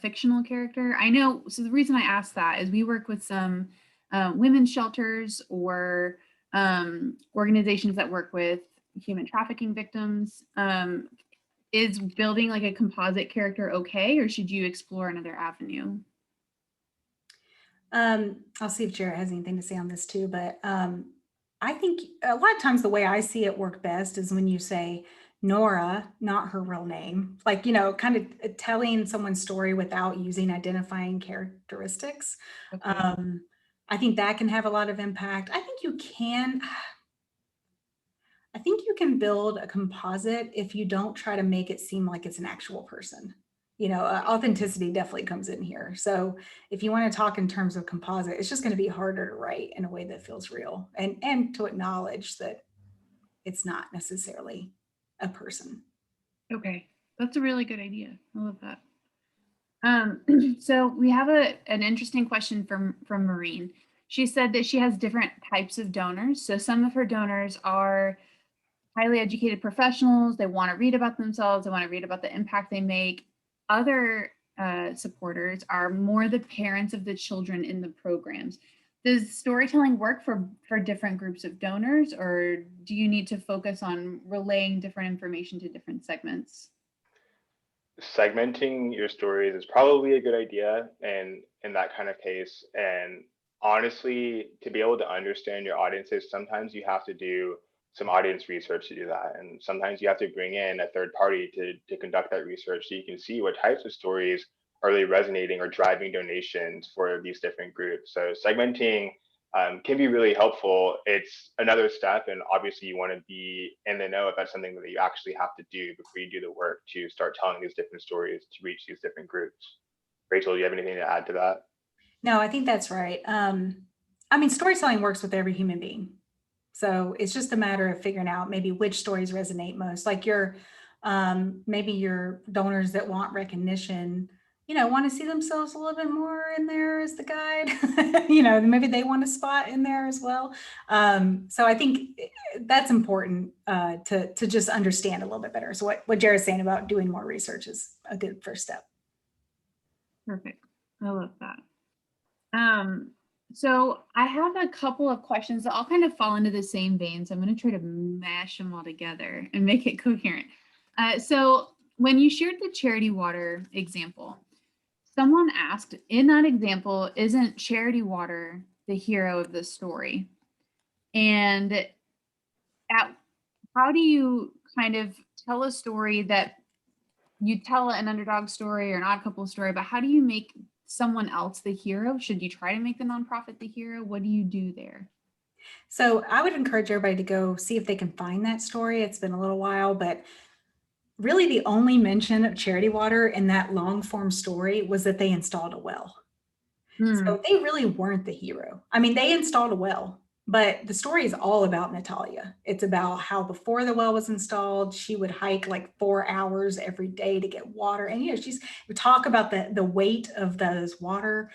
fictional character? I know, so the reason I asked that is we work with some women's shelters or organizations that work with human trafficking victims. Is building like a composite character okay, or should you explore another avenue? I'll see if Jarrett has anything to say on this too, but I think a lot of times the way I see it work best is when you say Nora, not her real name, like, kind of telling someone's story without using identifying characteristics. Okay. I think that can have a lot of impact. I think you can build a composite if you don't try to make it seem like it's an actual person. Authenticity definitely comes in here. So if you want to talk in terms of composite, it's just going to be harder to write in a way that feels real and to acknowledge that it's not necessarily a person. Okay, that's a really good idea. I love that. So we have an interesting question from Maureen. She said that she has different types of donors. So some of her donors are highly educated professionals. They want to read about themselves. They want to read about the impact they make. Other supporters are more the parents of the children in the programs. Does storytelling work for different groups of donors, or do you need to focus on relaying different information to different segments? Segmenting your stories is probably a good idea and in that kind of case. And honestly, to be able to understand your audiences, sometimes you have to do some audience research to do that. And sometimes you have to bring in a third party to conduct that research so you can see what types of stories are really resonating or driving donations for these different groups. So segmenting can be really helpful. It's another step, and obviously you want to be in the know if that's something that you actually have to do before you do the work to start telling these different stories to reach these different groups. Rachel, do you have anything to add to that? No, I think that's right. Storytelling works with every human being. So it's just a matter of figuring out maybe which stories resonate most. Like maybe your donors that want recognition, want to see themselves a little bit more in there as the guide, maybe they want a spot in there as well. So I think that's important to just understand a little bit better. So what Jared's saying about doing more research is a good first step. Perfect. I love that. So I have a couple of questions that all kind of fall into the same vein. So I'm going to try to mash them all together and make it coherent. So when you shared the charity water example, someone asked, in that example, isn't charity water the hero of the story? And how do you kind of tell a story that you tell an underdog story or an odd couple story, but how do you make someone else the hero? Should you try to make the nonprofit the hero? What do you do there? So I would encourage everybody to go see if they can find that story. It's been a little while, but really the only mention of charity water in that long form story was that they installed a well. So they really weren't the hero. I mean, they installed a well, but the story is all about Natalia. It's about how before the well was installed, she would hike like 4 hours every day to get water. And, we talk about the weight of those water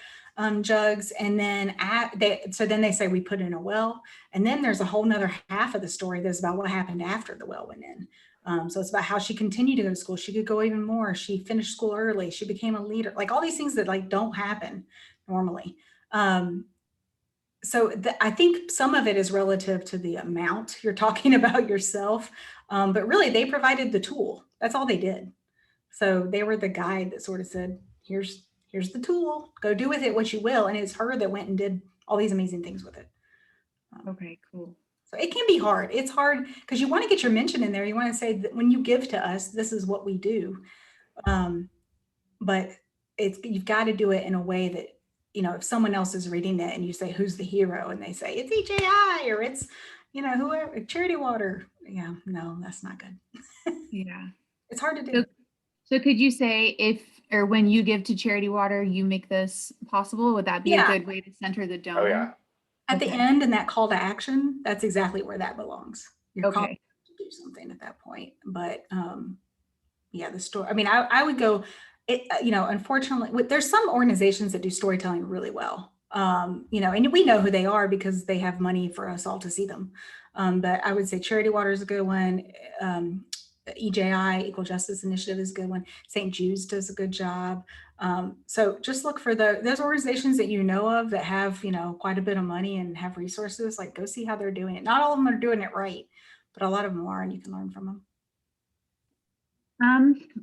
jugs. And then they say we put in a well. And then there's a whole nother half of the story that's about what happened after the well went in. So it's about how she continued to go to school. She could go even more. She finished school early. She became a leader, like all these things that like don't happen normally. So I think some of it is relative to the amount you're talking about yourself, but really they provided the tool. That's all they did. So they were the guide that sort of said, here's the tool, go do with it what you will. And it's her that went and did all these amazing things with it. Okay, cool. So it can be hard. It's hard because you want to get your mention in there. You want to say that when you give to us, this is what we do. But you've got to do it in a way that, if someone else is reading it and you say, who's the hero? And they say, it's EJI or it's, whoever, Charity Water. Yeah, no, that's not good. Yeah. It's hard to do. So could you say when you give to Charity Water, you make this possible? Would that be a good way to center the donor? Oh, yeah. At the end and that call to action, that's exactly where that belongs. You're calling to do something at that point. But yeah, the story, I mean, I would go, unfortunately, there's some organizations that do storytelling really well. And we know who they are because they have money for us all to see them. But I would say Charity Water is a good one. EJI, Equal Justice Initiative, is a good one. St. Jude's does a good job. So just look for those organizations that you know of that have, quite a bit of money and have resources, like go see how they're doing it. Not all of them are doing it right, but a lot of them are, and you can learn from them.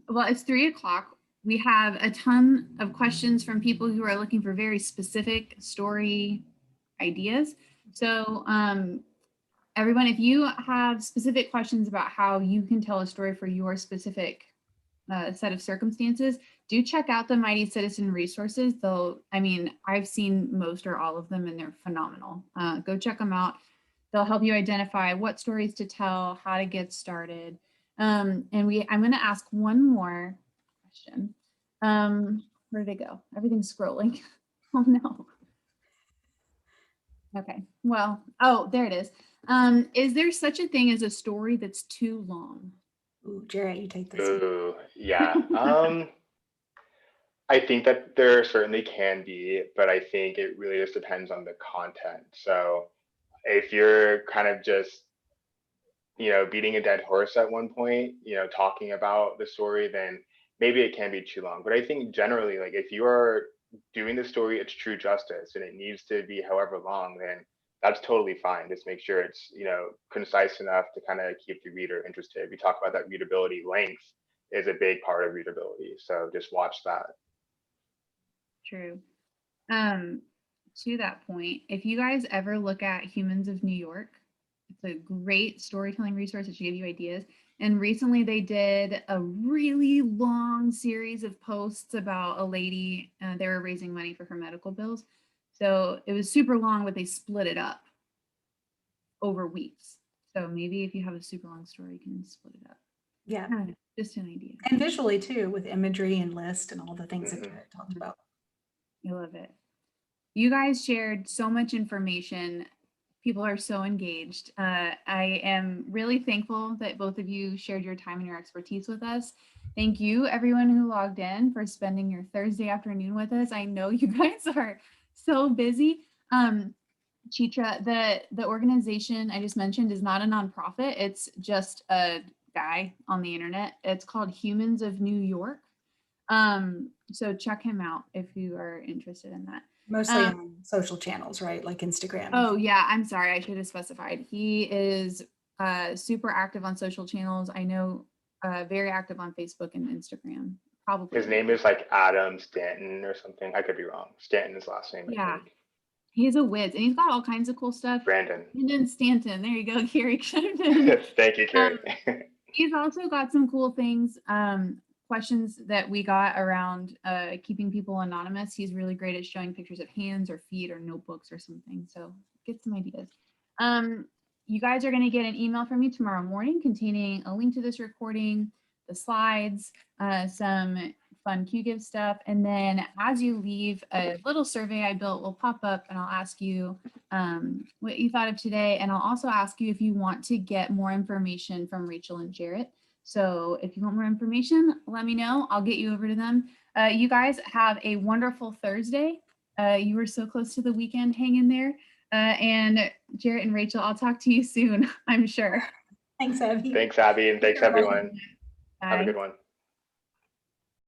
Well, it's 3:00. We have a ton of questions from people who are looking for very specific story ideas. So everyone, if you have specific questions about how you can tell a story for your specific set of circumstances, do check out the Mighty Citizen resources. I've seen most or all of them and they're phenomenal. Go check them out. They'll help you identify what stories to tell, how to get started. I'm going to ask one more question. Where did it go? Everything's scrolling. Oh no. Okay. Well, there it is. Is there such a thing as a story that's too long? Ooh, Jarrett, you take this. Ooh, yeah. I think that there certainly can be, but I think it really just depends on the content. So if you're kind of just, beating a dead horse at one point, talking about the story, then maybe it can be too long. But I think generally, like if you are doing the story its true justice and it needs to be however long, then that's totally fine. Just make sure it's, concise enough to kind of keep the reader interested. We talk about that readability. Length is a big part of readability. So just watch that. True. To that point, if you guys ever look at Humans of New York, it's a great storytelling resource that should give you ideas. And recently they did a really long series of posts about a lady. They were raising money for her medical bills. So it was super long, but they split it up over weeks. So maybe if you have a super long story, you can split it up. Yeah. Just an idea. And visually too, with imagery and list and all the things that Jarrett talked about. I love it. You guys shared so much information. People are so engaged. I am really thankful that both of you shared your time and your expertise with us. Thank you, everyone who logged in, for spending your Thursday afternoon with us. I know you guys are so busy. Chitra, the organization I just mentioned is not a nonprofit. It's just a guy on the internet. It's called Humans of New York. So check him out if you are interested in that. Mostly on social channels, right? Like Instagram. Oh yeah, I'm sorry, I should have specified. He is super active on social channels. I know very active on Facebook and Instagram. Probably. His name is like Adam Stanton or something. I could be wrong. Stanton is last name. Yeah. He's a whiz and he's got all kinds of cool stuff. Brandon Stanton. There you go, Carrie. Thank you, Carrie. He's also got some cool things. Questions that we got around keeping people anonymous. He's really great at showing pictures of hands or feet or notebooks or something. So get some ideas. You guys are going to get an email from me tomorrow morning containing a link to this recording, the slides, some fun QGIve stuff. And then as you leave, a little survey I built will pop up and I'll ask you what you thought of today. And I'll also ask you if you want to get more information from Rachel and Jarrett. So if you want more information, let me know. I'll get you over to them. You guys have a wonderful Thursday. You were so close to the weekend. Hang in there. And Jarrett and Rachel, I'll talk to you soon, I'm sure. Thanks, Abby. Thanks, Abby, and thanks, You're welcome. everyone. Have a Bye. good one.